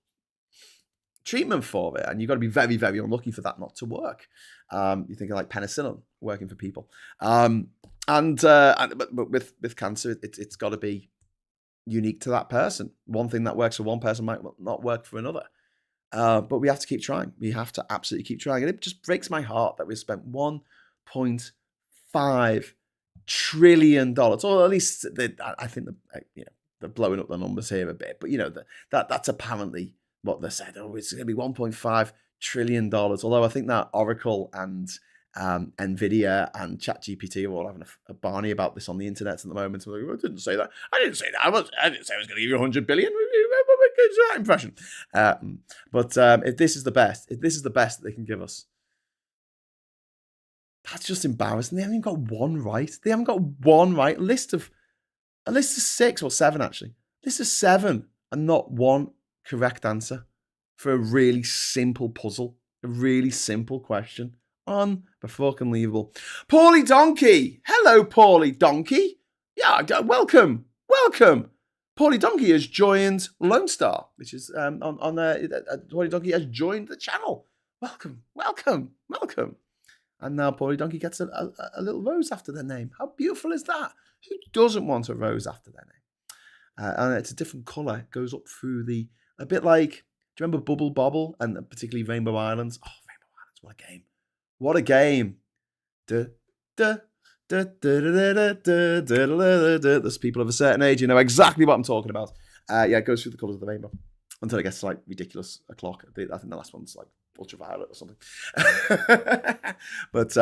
treatment for it, and you've got to be very, very unlucky for that not to work. You're thinking like penicillin working for people, but with cancer, it's got to be unique to that person. One thing that works for one person might not work for another. But we have to keep trying. We have to absolutely keep trying. And it just breaks my heart that we've spent $1.5 trillion, or at least I think they're blowing up the numbers here a bit. But that's apparently what they said. Oh, it's going to be $1.5 trillion. Although I think that Oracle and Nvidia and ChatGPT are all having a barney about this on the internet at the moment. So I didn't say that. I didn't say that. I didn't say I was going to give you 100 billion. It's that impression. But if this is the best that they can give us, that's just embarrassing. They haven't even got one right. A list of 6 or 7 actually. List of 7 and not one correct answer for a really simple puzzle, a really simple question. Unfucking-believable. Paulie Donkey. Hello, Paulie Donkey. Yeah, welcome. Paulie Donkey has joined Lone Star, which is Paulie Donkey has joined the channel. Welcome. And now Paulie Donkey gets a little rose after their name. How beautiful is that? Who doesn't want a rose after their name? And it's a different colour. It goes up through a bit like, do you remember Bubble Bobble and particularly Rainbow Islands? Oh, Rainbow Islands, what a game. What a game. There's people of a certain age, you know exactly what I'm talking about. It goes through the colours of the rainbow until it gets to like ridiculous o'clock. I think the last one's like ultraviolet or something. But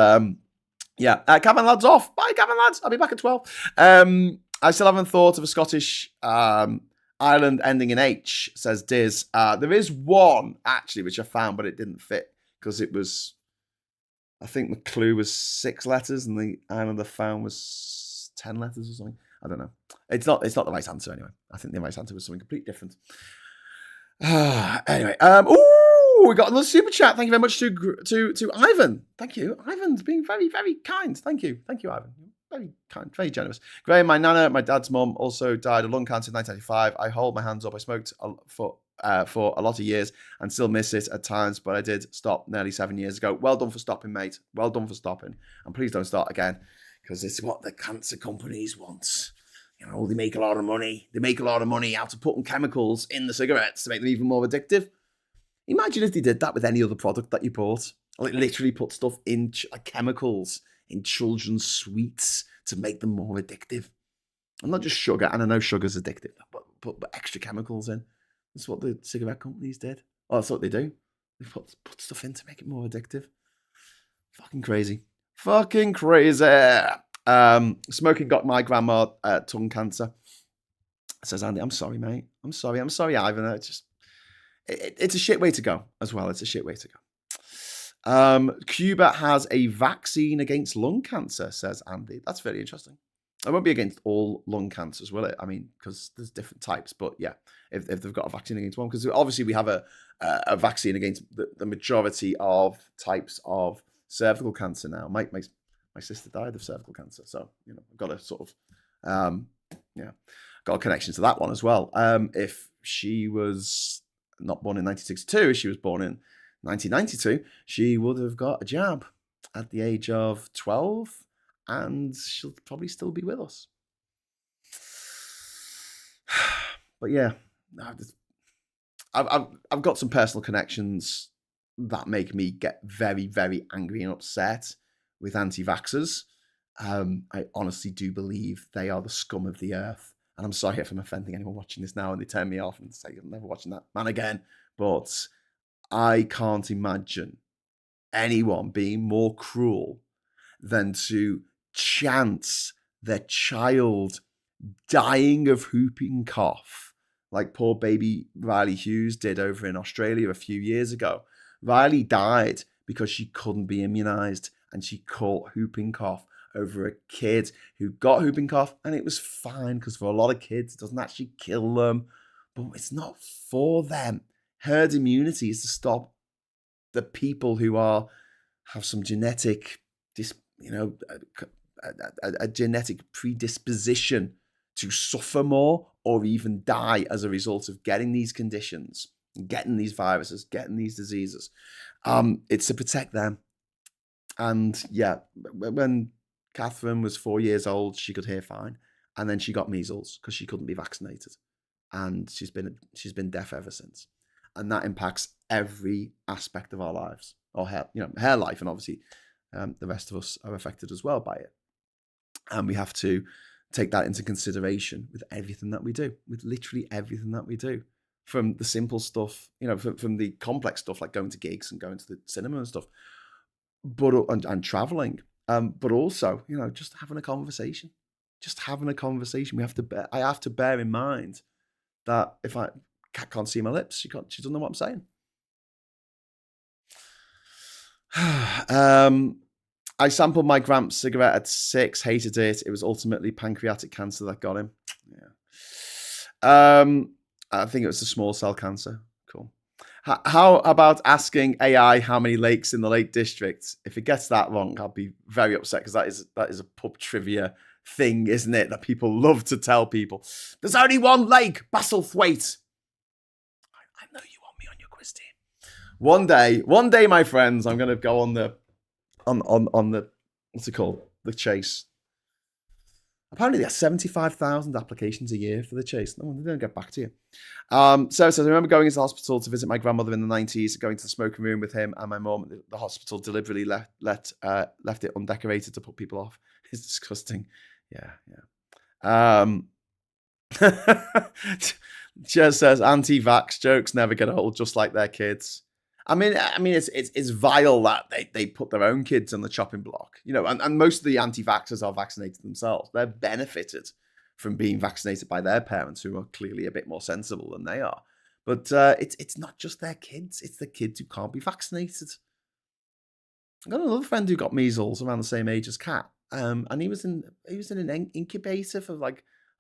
Cavan Lads off. Bye, Cavan Lads. I'll be back at 12. I still haven't thought of a Scottish island ending in H, says Diz. There is one actually which I found, but it didn't fit because it was, I think the clue was 6 letters and the island I found was 10 letters or something. I don't know. It's not the right answer anyway. I think the right answer was something completely different. Anyway, we got another super chat. Thank you very much to Ivan. Thank you. Ivan's being very, very kind. Thank you, Ivan. Very kind, very generous. Graham, my nana, my dad's mum, also died of lung cancer in 1995. I hold my hands up. I smoked for a lot of years and still miss it at times, but I did stop nearly 7 years ago. Well done for stopping, mate. Well done for stopping. And please don't start again, because it's what the cancer companies want. they make a lot of money. They make a lot of money out of putting chemicals in the cigarettes to make them even more addictive. Imagine if they did that with any other product that you bought. Like literally put stuff in, like chemicals in children's sweets to make them more addictive. And not just sugar, and I know sugar's addictive, but put extra chemicals in. That's what the cigarette companies did. Oh, that's what they do. They put stuff in to make it more addictive. Fucking crazy. Fucking crazy. Smoking got my grandma tongue cancer. Says Andy, I'm sorry, mate. I'm sorry, Ivan. It's a shit way to go as well. It's a shit way to go. Cuba has a vaccine against lung cancer, says Andy. That's very interesting. It won't be against all lung cancers, will it? I mean, because there's different types. But yeah, if they've got a vaccine against one, because obviously we have a vaccine against the majority of types of cervical cancer now. My sister died of cervical cancer, so I've got a sort of got a connection to that one as well. If she was not born in 1962, if she was born in 1992, she would have got a jab at the age of 12, and she'll probably still be with us. But yeah, I've got some personal connections that make me get very, very angry and upset with anti-vaxxers. I honestly do believe they are the scum of the earth. And I'm sorry if I'm offending anyone watching this now and they turn me off and say, I'm never watching that man again. But I can't imagine anyone being more cruel than to chance their child dying of whooping cough, like poor baby Riley Hughes did over in Australia a few years ago. Riley died because she couldn't be immunized and she caught whooping cough over a kid who got whooping cough, and it was fine because for a lot of kids it doesn't actually kill them, but it's not for them. Herd immunity is to stop the people who have some genetic a genetic predisposition to suffer more or even die as a result of getting these conditions, getting these viruses, getting these diseases. It's to protect them. And yeah, when Catherine was 4 years old, she could hear fine, and then she got measles because she couldn't be vaccinated, and she's been deaf ever since. And that impacts every aspect of our lives, or her life, and obviously the rest of us are affected as well by it. And we have to take that into consideration with everything that we do, with literally everything that we do, from the simple stuff, from the complex stuff like going to gigs and going to the cinema and stuff, but and traveling. But also, just having a conversation. I have to bear in mind that if cat can't see my lips, she doesn't know what I'm saying. I sampled my Gramps cigarette at 6, hated it. It was ultimately pancreatic cancer that got him. Yeah. I think it was a small cell cancer. Cool. How about asking AI how many lakes in the Lake District? If it gets that wrong, I'll be very upset, because that is a pub trivia thing, isn't it? That people love to tell people. There's only one lake, Bastlethwaite. I know you want me on your quiz team. One day, my friends, I'm going to go on the what's it called? The Chase. Apparently, there's 75,000 applications a year for the Chase. No, they don't get back to you. Sarah says, I remember going into the hospital to visit my grandmother in the 90s, going to the smoking room with him and my mum. The hospital deliberately left it undecorated to put people off. It's disgusting. Yeah. Jez says, anti-vax jokes never get old, just like their kids. I mean, it's vile that they put their own kids on the chopping block, and most of the anti-vaxxers are vaccinated themselves. They're benefited from being vaccinated by their parents, who are clearly a bit more sensible than they are. But it's not just their kids; it's the kids who can't be vaccinated. I've got another friend who got measles around the same age as Kat, and he was in an incubator for I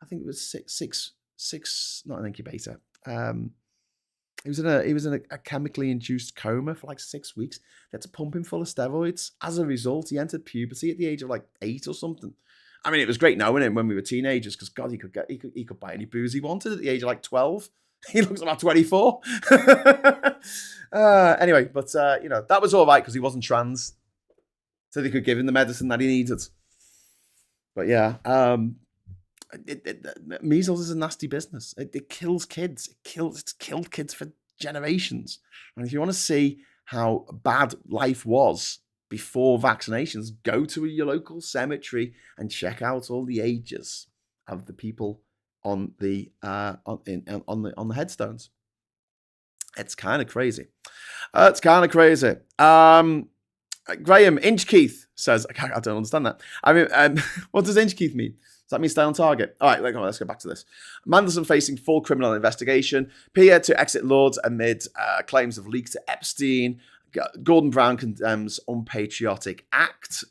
think it was six, not an incubator. He was in a chemically induced coma for 6 weeks. They had to pump him full of steroids. As a result, he entered puberty at the age of 8 or something. I mean, it was great knowing him when we were teenagers, because God, he could buy any booze he wanted at the age of 12. He looks about 24. Anyway, but that was all right because he wasn't trans, so they could give him the medicine that he needed. But yeah, Measles is a nasty business. It kills kids. It's killed kids for generations. And if you want to see how bad life was before vaccinations, go to your local cemetery and check out all the ages of the people on the headstones. It's kind of crazy. Graham Inchkeith says, I don't understand that. I mean, what does Inchkeith mean? Does that mean stay on target? All right, let's go back to this. Mandelson facing full criminal investigation. Peer to exit Lords amid claims of leaks to Epstein. Gordon Brown condemns unpatriotic act,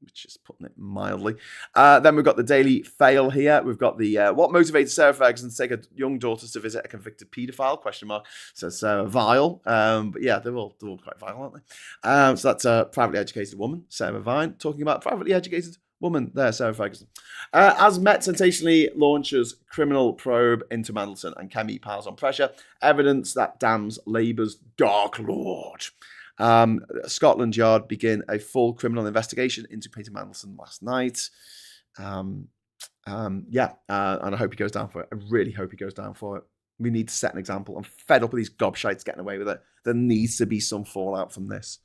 which is putting it mildly. Then we've got the Daily Fail here. We've got the what motivated Sarah Ferguson to take her young daughters to visit a convicted paedophile? Says Sarah Vile. But yeah, they're all quite vile, aren't they? So that's a privately educated woman, Sarah Vine, talking about privately educated woman there, Sarah Ferguson. As Met sensationally launches criminal probe into Mandelson and Kemi piles on pressure, evidence that damns Labour's Dark Lord. Scotland Yard begin a full criminal investigation into Peter Mandelson last night. And I hope he goes down for it. I really hope he goes down for it. We need to set an example. I'm fed up with these gobshites getting away with it. There needs to be some fallout from this.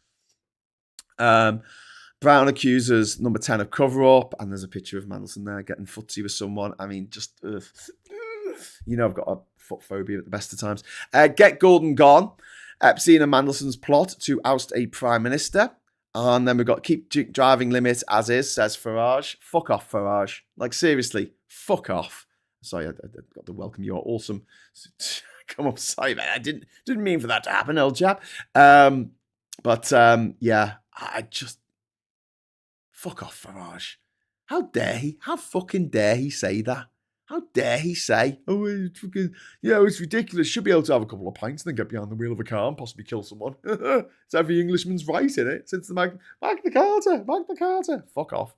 Brown accuses number 10 of cover-up, and there's a picture of Mandelson there getting footsie with someone. I mean, just, I've got a foot phobia at the best of times. Get Gordon gone. Epstein and Mandelson's plot to oust a prime minister. And then we've got keep driving limit as is, says Farage. Fuck off, Farage. Like, seriously, fuck off. Sorry, I got to welcome your awesome... Come on, sorry, man. I didn't mean for that to happen, old chap. I just... Fuck off, Farage. How dare he? How fucking dare he say that? How dare he say, it's ridiculous. Should be able to have a couple of pints and then get behind the wheel of a car and possibly kill someone. It's every Englishman's right, isn't it? Since the Magna Carta. Fuck off.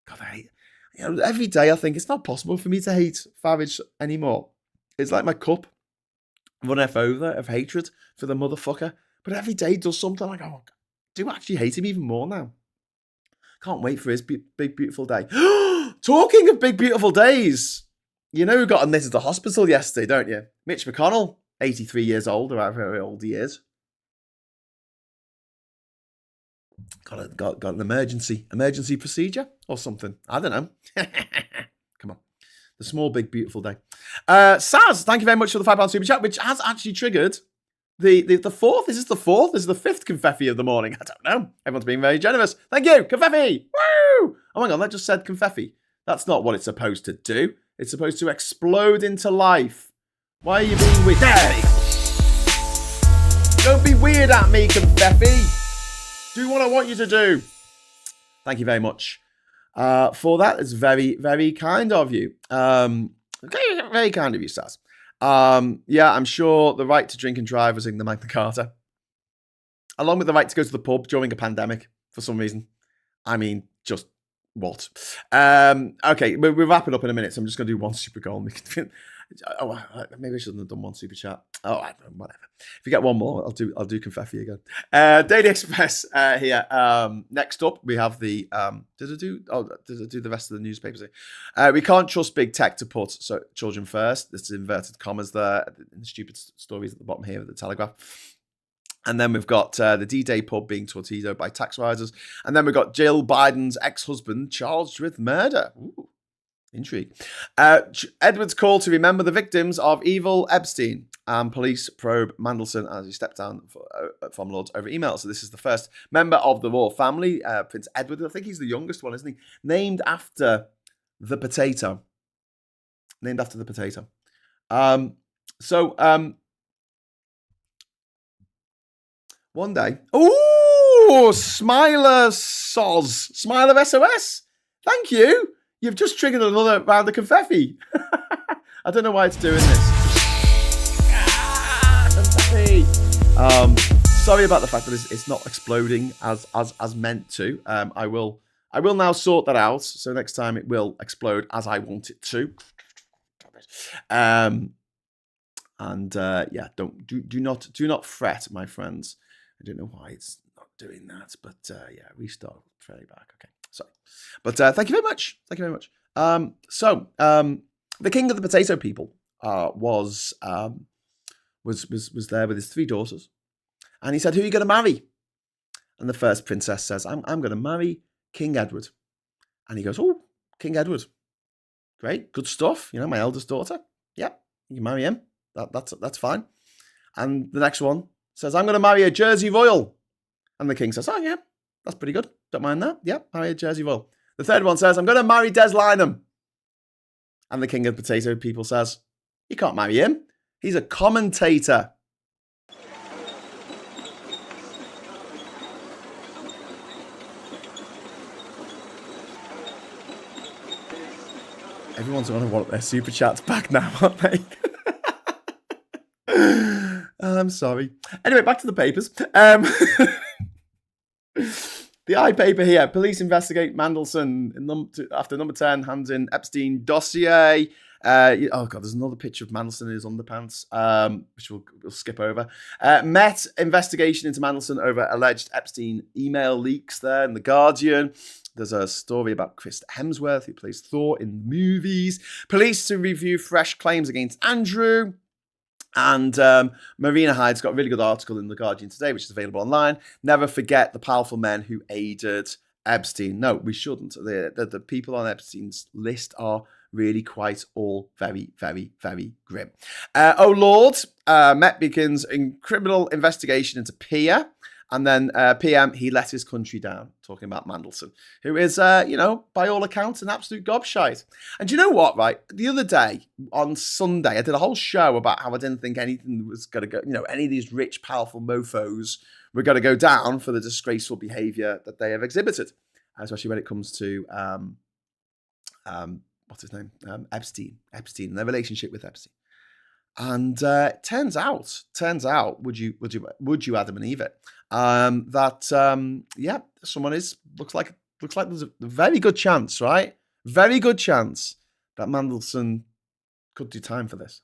God, I hate... every day I think it's not possible for me to hate Farage anymore. It's like my cup runneth over of hatred for the motherfucker. But every day he does something like, I do actually hate him even more now. Can't wait for his big, beautiful day. Talking of big, beautiful days, you know who got admitted to hospital yesterday, don't you? Mitch McConnell, 83 years old, or however old he is. Got an emergency procedure or something. I don't know. Come on. The small, big, beautiful day. Saz, thank you very much for the £5 super chat, which has actually triggered the fourth. Is this the fourth? This is the fifth confetti of the morning. I don't know. Everyone's being very generous. Thank you. Confetti. Woo! Oh my God, that just said confetti. That's not what it's supposed to do. It's supposed to explode into life. Why are you being weird? There! Don't be weird at me, confetti. Do what I want you to do. Thank you very much for that. It's very, very kind of you. Very kind of you, Saz. I'm sure the right to drink and drive was in the Magna Carta, along with the right to go to the pub during a pandemic for some reason. I mean, just what? Okay, we're wrapping up in a minute, so I'm just going to do one super goal. Maybe I shouldn't have done one super chat. Oh, whatever. If you get one more, I'll do confetti again. Daily Express here. Next up, we have the. Did I do the rest of the newspapers here? We can't trust big tech to put children first. This is inverted commas there in the stupid stories at the bottom here of the Telegraph. And then we've got the D-Day pub being torpedoed by tax risers. And then we've got Jill Biden's ex-husband charged with murder. Ooh, intrigue. Edward's call to remember the victims of evil Epstein. Police probe Mandelson as he stepped down from Lords over email. So this is the first member of the royal family, Prince Edward. I think he's the youngest one, isn't he? Named after the potato. One day, Smiler SOS. Thank you. You've just triggered another round of confetti. I don't know why it's doing this. Confetti. Sorry about the fact that it's not exploding as meant to. I will now sort that out. So next time it will explode as I want it to. Do not fret, my friends. I don't know why it's not doing that, but restart, play back. Okay, sorry. But thank you very much. The king of the potato people was there with his 3 daughters, and he said, "Who are you going to marry?" And the first princess says, "I'm going to marry King Edward." And he goes, "Oh, King Edward, great, good stuff. You know, my eldest daughter. Yeah, you can marry him. That's fine." And the next one says, "I'm going to marry a Jersey Royal." And the king says, "Oh, yeah, that's pretty good. Don't mind that. Yeah, marry a Jersey Royal." The third one says, "I'm going to marry Des Lynam." And the king of potato people says, "You can't marry him. He's a commentator." Everyone's going to want their super chats back now, aren't they? I'm sorry. Anyway, back to the papers. The I paper here. Police investigate Mandelson after number 10 hands in Epstein dossier. Oh, God, there's another picture of Mandelson in his underpants, which we'll skip over. Met investigation into Mandelson over alleged Epstein email leaks there in The Guardian. There's a story about Chris Hemsworth, who plays Thor in movies. Police to review fresh claims against Andrew. And Marina Hyde's got a really good article in The Guardian today, which is available online. Never forget the powerful men who aided Epstein. No, we shouldn't. The people on Epstein's list are really quite all very, very, very grim. Oh, Lord, Met begins a criminal investigation into Pia. And then PM, he let his country down, talking about Mandelson, who is, by all accounts, an absolute gobshite. And do you know what, right? The other day, on Sunday, I did a whole show about how I didn't think anything was going to go, any of these rich, powerful mofos were going to go down for the disgraceful behaviour that they have exhibited, especially when it comes to, what's his name? Epstein, and their relationship with Epstein. And turns out, would you Adam and Eve it? Someone looks like there's a very good chance, right? Very good chance that Mandelson could do time for this.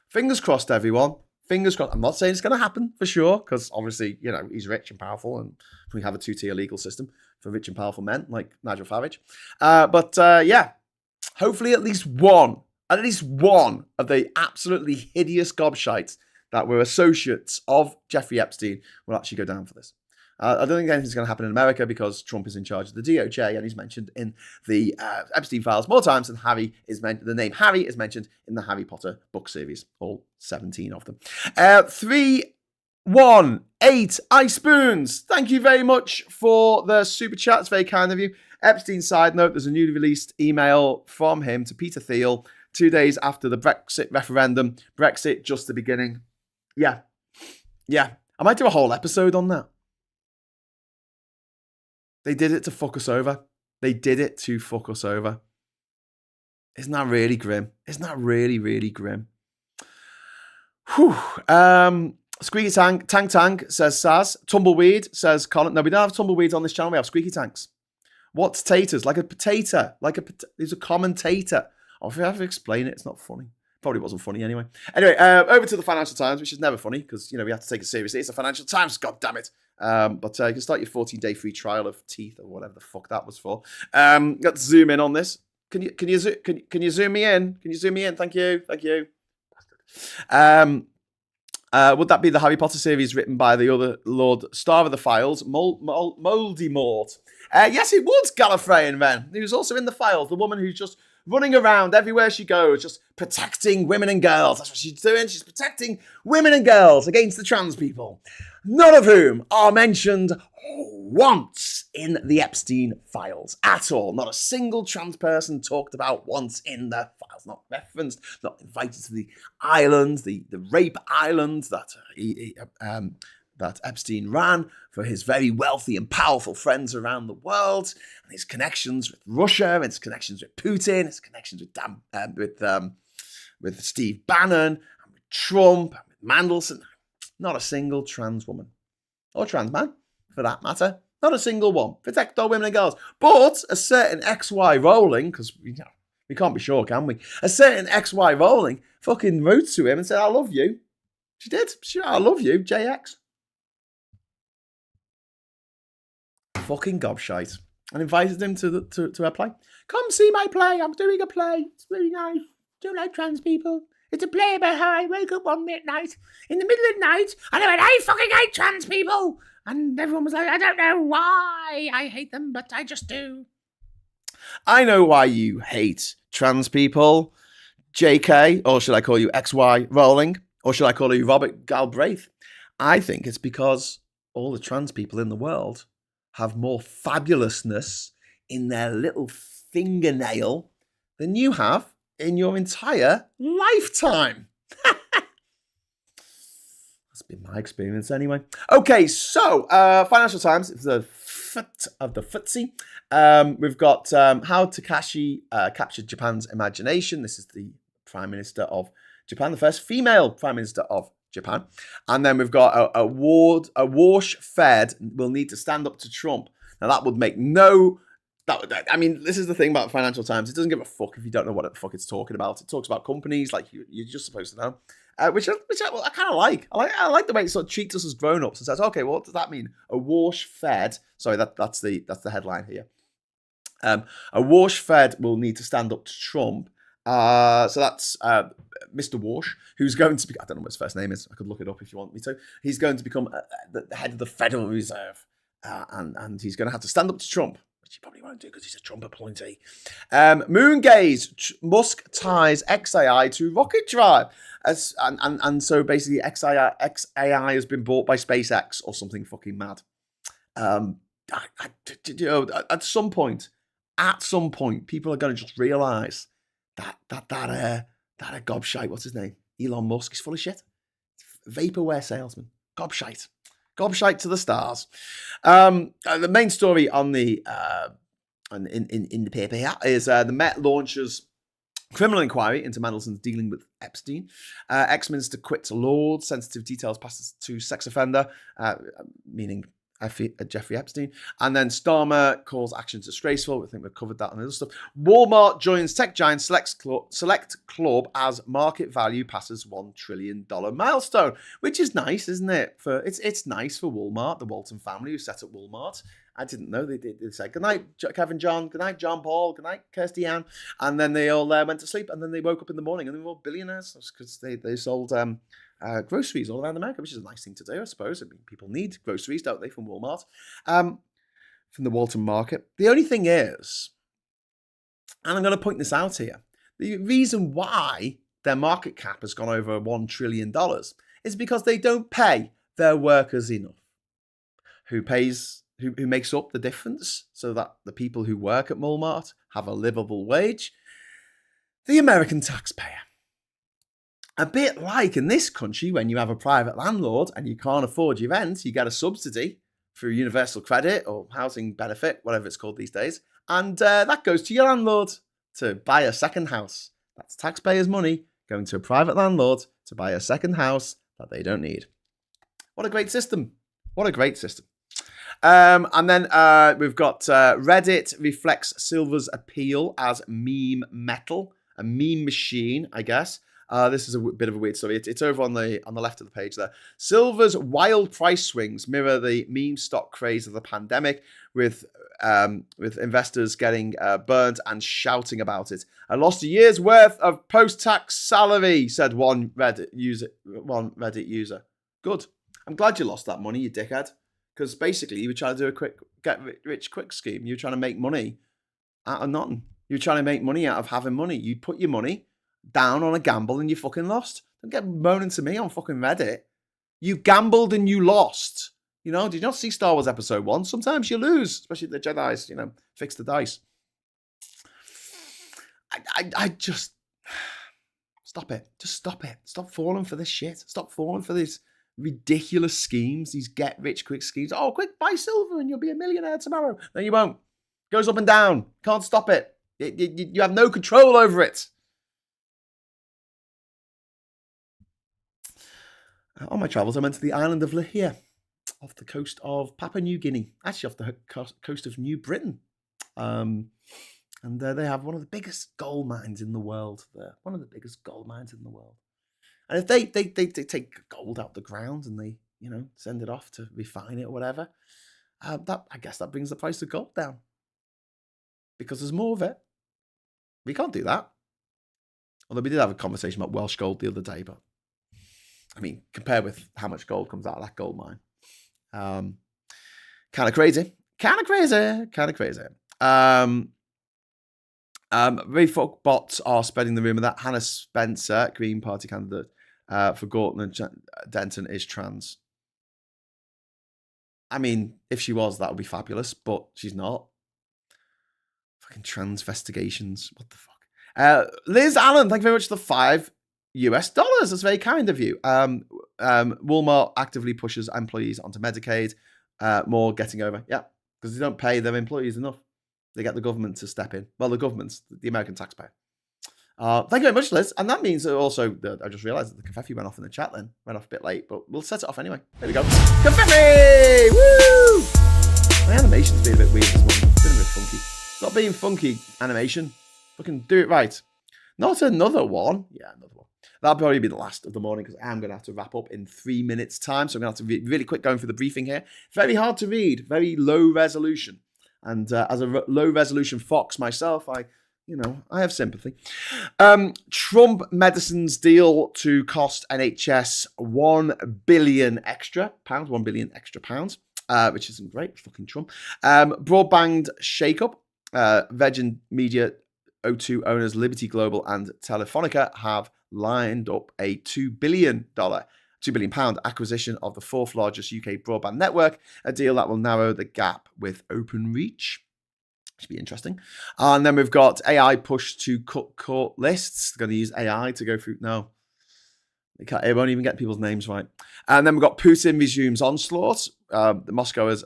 Fingers crossed, everyone. Fingers crossed. I'm not saying it's going to happen for sure, because obviously, he's rich and powerful, and we have a 2-tier legal system for rich and powerful men like Nigel Farage. Hopefully at least one of the absolutely hideous gobshites that were associates of Jeffrey Epstein will actually go down for this. I don't think anything's going to happen in America because Trump is in charge of the DOJ, and he's mentioned in the Epstein files more times than the name Harry is mentioned in the Harry Potter book series, all 17 of them. 318 Ice Spoons. Thank you very much for the super chat. It's very kind of you. Epstein side note, there's a newly released email from him to Peter Thiel 2 days after the Brexit referendum. Brexit, just the beginning. Yeah. I might do a whole episode on that. They did it to fuck us over. Isn't that really grim? Isn't that really, really grim? Whew. Squeaky Tank says Saz. Tumbleweed says Colin. No, we don't have tumbleweeds on this channel. We have squeaky tanks. What's taters? Like a potato. He's a commentator. Oh, if I have to explain it, it's not funny. Probably wasn't funny anyway. Anyway, over to the Financial Times, which is never funny because, we have to take it seriously. It's the Financial Times, god damn it. But you can start your 14-day free trial of teeth or whatever the fuck that was for. Let's zoom in on this. Can you zoom me in? Can you zoom me in? Thank you. Would that be the Harry Potter series written by the other Lord Star of the Files, Moldy Mort? Yes, it would, Gallifreyan men. He was also in the Files, the woman who's just running around everywhere she goes, just protecting women and girls. That's what she's doing. She's protecting women and girls against the trans people, none of whom are mentioned once in the Epstein files at all. Not a single trans person talked about once in the files, not referenced, not invited to the island, the rape island that Epstein ran for his very wealthy and powerful friends around the world, and his connections with Russia, and his connections with Putin, his connections with Steve Bannon, and with Trump, and with Mandelson. Not a single trans woman, or trans man, for that matter. Not a single one. Protect our women and girls. But a certain XY Rowling, because we can't be sure, can we? A certain XY Rowling fucking wrote to him and said, "I love you." She did. I love you, JX. Fucking gobshite. and invited him to her play. Come see my play. I'm doing a play. It's really nice. Do you like trans people? It's a play about how I wake up one midnight in the middle of the night and I went, I fucking hate trans people. And everyone was like, I don't know why I hate them, but I just do. I know why you hate trans people, JK, or should I call you XY Rowling, or should I call you Robert Galbraith? I think it's because all the trans people in the world have more fabulousness in their little fingernail than you have in your entire lifetime. That's been my experience anyway. Okay, so Financial Times, the foot of the footsie. We've got how Takashi captured Japan's imagination. This is the Prime Minister of Japan, the first female Prime Minister of Japan. And then we've got a wash Fed will need to stand up to Trump. Now that would make no... I mean, this is the thing about Financial Times. It doesn't give a fuck if you don't know what the fuck it's talking about. It talks about companies like you're just supposed to know, which I kind of like. I like the way it sort of treats us as grown-ups and says, okay, well, what does that mean? A wash Fed. Sorry, that's the headline here. A wash Fed will need to stand up to Trump. So that's Mr. Wash, who's going to be, I don't know what his first name is. I could look it up if you want me to. He's going to become the head of the Federal Reserve. And he's going to have to stand up to Trump, which he probably won't do because he's a Trump appointee. Moon gaze, Musk ties XAI to rocket drive. And so basically XAI has been bought by SpaceX or something fucking mad. At some point, people are going to just realise that gobshite, what's his name? Elon Musk is full of shit. Vaporware salesman. Gobshite to the stars. The main story on the in the paper here is the Met launches criminal inquiry into Mandelson's dealing with Epstein. Ex-minister quits Lord. Sensitive details passes to sex offender, meaning Jeffrey Epstein. And then Starmer calls actions disgraceful. I think we've covered that and other stuff. Walmart joins tech giant Select Club as market value passes $1 trillion milestone, which is nice, isn't it? It's nice for Walmart, the Walton family who set up Walmart. I didn't know they said good night, Kevin John, good night, John Paul, good night, Kirsty Ann, and then they all went to sleep, and then they woke up in the morning and they were all billionaires because they sold groceries all around America, which is a nice thing to do, I suppose. I mean, people need groceries, don't they, from Walmart, from the Walton market. The only thing is, and I'm going to point this out here, the reason why their market cap has gone over $1 trillion is because they don't pay their workers enough. Who makes up the difference so that the people who work at Walmart have a livable wage? The American taxpayer. A bit like in this country, when you have a private landlord and you can't afford your rent, you get a subsidy through universal credit or housing benefit, whatever it's called these days. And that goes to your landlord to buy a second house. That's taxpayers' money going to a private landlord to buy a second house that they don't need. What a great system. What a great system. And then we've got Reddit reflects Silver's appeal as meme metal, a meme machine, I guess. This is a bit of a weird story. It's over on the left of the page there. Silver's wild price swings mirror the meme stock craze of the pandemic, with investors getting burned and shouting about it. I lost a year's worth of post-tax salary, said one Reddit user. Good. I'm glad you lost that money, you dickhead. Because basically, you were trying to do a quick get rich quick scheme. You were trying to make money out of nothing. You were trying to make money out of having money. You put your money down on a gamble and you fucking lost. Don't get moaning to me on fucking Reddit. You gambled and you lost. You know, did you not see Star Wars Episode 1? Sometimes you lose, especially the Jedi's, fix the dice. I just... Stop it. Just stop it. Stop falling for this shit. Stop falling for these ridiculous schemes, these get-rich-quick schemes. Oh, quick, buy silver and you'll be a millionaire tomorrow. No, you won't. It goes up and down. Can't stop it. You have no control over it. On my travels, I went to the island of Lahia, off the coast of Papua New Guinea, actually off the coast of New Britain. And they have one of the biggest gold mines in the world there. One of the biggest gold mines in the world. And if they take gold out the ground and they, send it off to refine it or whatever, I guess that brings the price of gold down. because there's more of it. We can't do that. Although we did have a conversation about Welsh gold the other day, but I mean, compared with how much gold comes out of that gold mine, kind of crazy. Facebook bots are spreading the rumour that Hannah Spencer, Green Party candidate for Gorton and Denton, is trans. I mean, if she was, that would be fabulous, but she's not. Fucking transvestigations. What the fuck? Liz Allen, thank you very much for the $5. That's very kind of you. Walmart actively pushes employees onto Medicaid. More getting over. Yeah, because they don't pay their employees enough. They get the government to step in. Well, the government's the American taxpayer. Thank you very much, Liz. And that means also that I just realised that the confetti went off in the chat then. Went off a bit late, but we'll set it off anyway. There we go. Confetti! Woo! My animation's been a bit weird this morning. It's been a bit funky. Not being funky, animation. Fucking do it right. Not another one. Yeah, another one. That'll probably be the last of the morning because I'm going to have to wrap up in 3 minutes' time. So I'm going to have to be really quick going through the briefing here. Very hard to read. Very low resolution. And as a low resolution fox myself, I have sympathy. Trump medicines deal to cost NHS £1 billion extra pounds, which isn't great. Fucking Trump. Broadband shake-up. Virgin Media, O2 owners Liberty Global and Telefonica have lined up a £2 billion acquisition of the fourth largest UK broadband network, a deal that will narrow the gap with Openreach. Should be interesting. And then we've got AI push to cut court lists. They're going to use AI to go through. No, it won't even get people's names right. And then we've got Putin resumes onslaught. Moscow has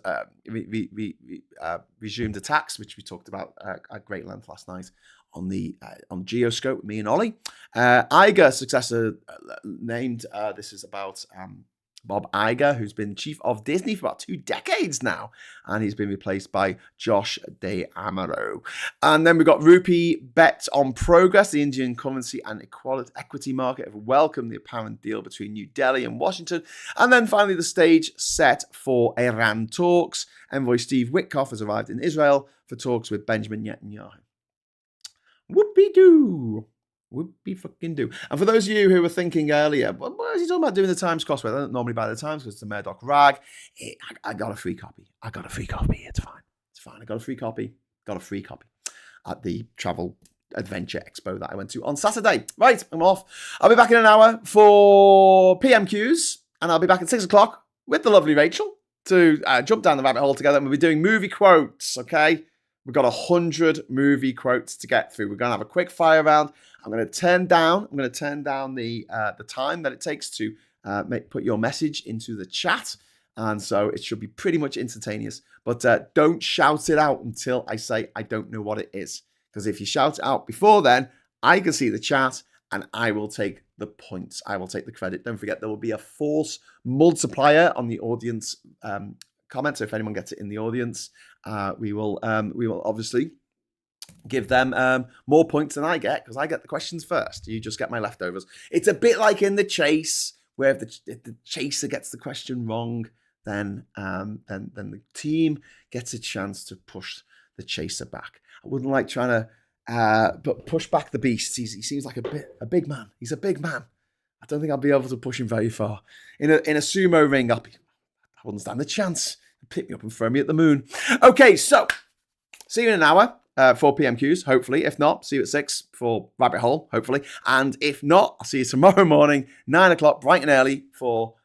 resumed attacks, which we talked about at great length last night on Geoscope, me and Ollie. Iger successor named. This is about Bob Iger, who's been chief of Disney for about 2 decades now, and he's been replaced by Josh D'Amaro. And then we've got Rupee bet on progress. The Indian currency and equity market have welcomed the apparent deal between New Delhi and Washington. And then finally, the stage set for Iran talks. Envoy Steve Witkoff has arrived in Israel for talks with Benjamin Netanyahu. Whoopie-doo. Whoopie fucking do. And for those of you who were thinking earlier, what is he talking about doing the Times crossword? I don't normally buy the Times because it's a Murdoch rag. I got a free copy. It's fine. I got a free copy at the Travel Adventure Expo that I went to on Saturday. Right, I'm off. I'll be back in an hour for PMQs, and I'll be back at 6 o'clock with the lovely Rachel to jump down the rabbit hole together. And we'll be doing movie quotes, okay? We've got 100 movie quotes to get through. We're going to have a quick fire round. I'm going to turn down the time that it takes to put your message into the chat. And so it should be pretty much instantaneous. But don't shout it out until I say I don't know what it is. Because if you shout it out before then, I can see the chat and I will take the points. I will take the credit. Don't forget, there will be a force multiplier on the audience comment. So if anyone gets it in the audience, we will obviously give them more points than I get because I get the questions first. You just get my leftovers. It's a bit like in The Chase, where if the chaser gets the question wrong, then the team gets a chance to push the chaser back. I wouldn't like trying to push back the beast. He seems like a big man. He's a big man. I don't think I'll be able to push him very far. In a sumo ring, I wouldn't stand a chance. Pick me up and throw me at the moon. Okay, so see you in an hour for PMQs, hopefully. If not, see you at 6 for Rabbit Hole, hopefully. And if not, I'll see you tomorrow morning, 9 o'clock, bright and early for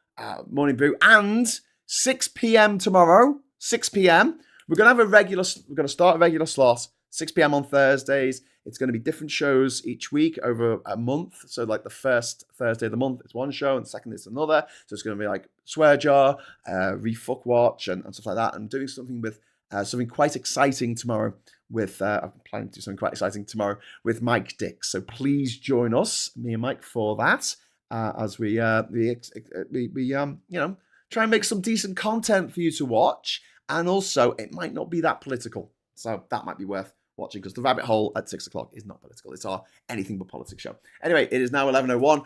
Morning Brew. And 6 p.m. tomorrow, 6 p.m. We're going to start a regular slot, 6 p.m. on Thursdays. It's going to be different shows each week over a month. So like the first Thursday of the month, it's one show, and the second is another. So it's going to be like Swear Jar, Refuck Watch, and stuff like that. I'm doing something with something quite exciting tomorrow with, I'm planning to do something quite exciting tomorrow with Mike Dix. So please join us, me and Mike, for that as we try and make some decent content for you to watch. And also, it might not be that political. So that might be worth watching because the Rabbit Hole at 6 o'clock is not political. It's our anything but politics show. Anyway, it is now 11:01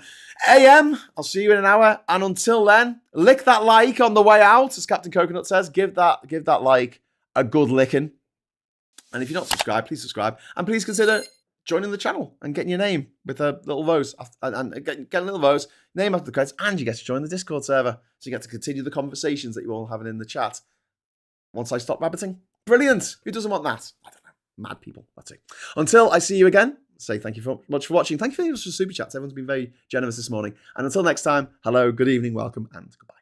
a.m. I'll see you in an hour. And until then, lick that like on the way out. As Captain Coconut says, give that like a good licking. And if you're not subscribed, please subscribe. And please consider joining the channel and getting your name with a little rose. And get a little rose, name after the credits, and you get to join the Discord server. So you get to continue the conversations that you're all having in the chat. Once I stop rabbiting. Brilliant. Who doesn't want that? I don't know. Mad people. That's it. Until I see you again, say thank you very much for watching. Thank you for your super chats. Everyone's been very generous this morning. And until next time, hello, good evening, welcome, and goodbye.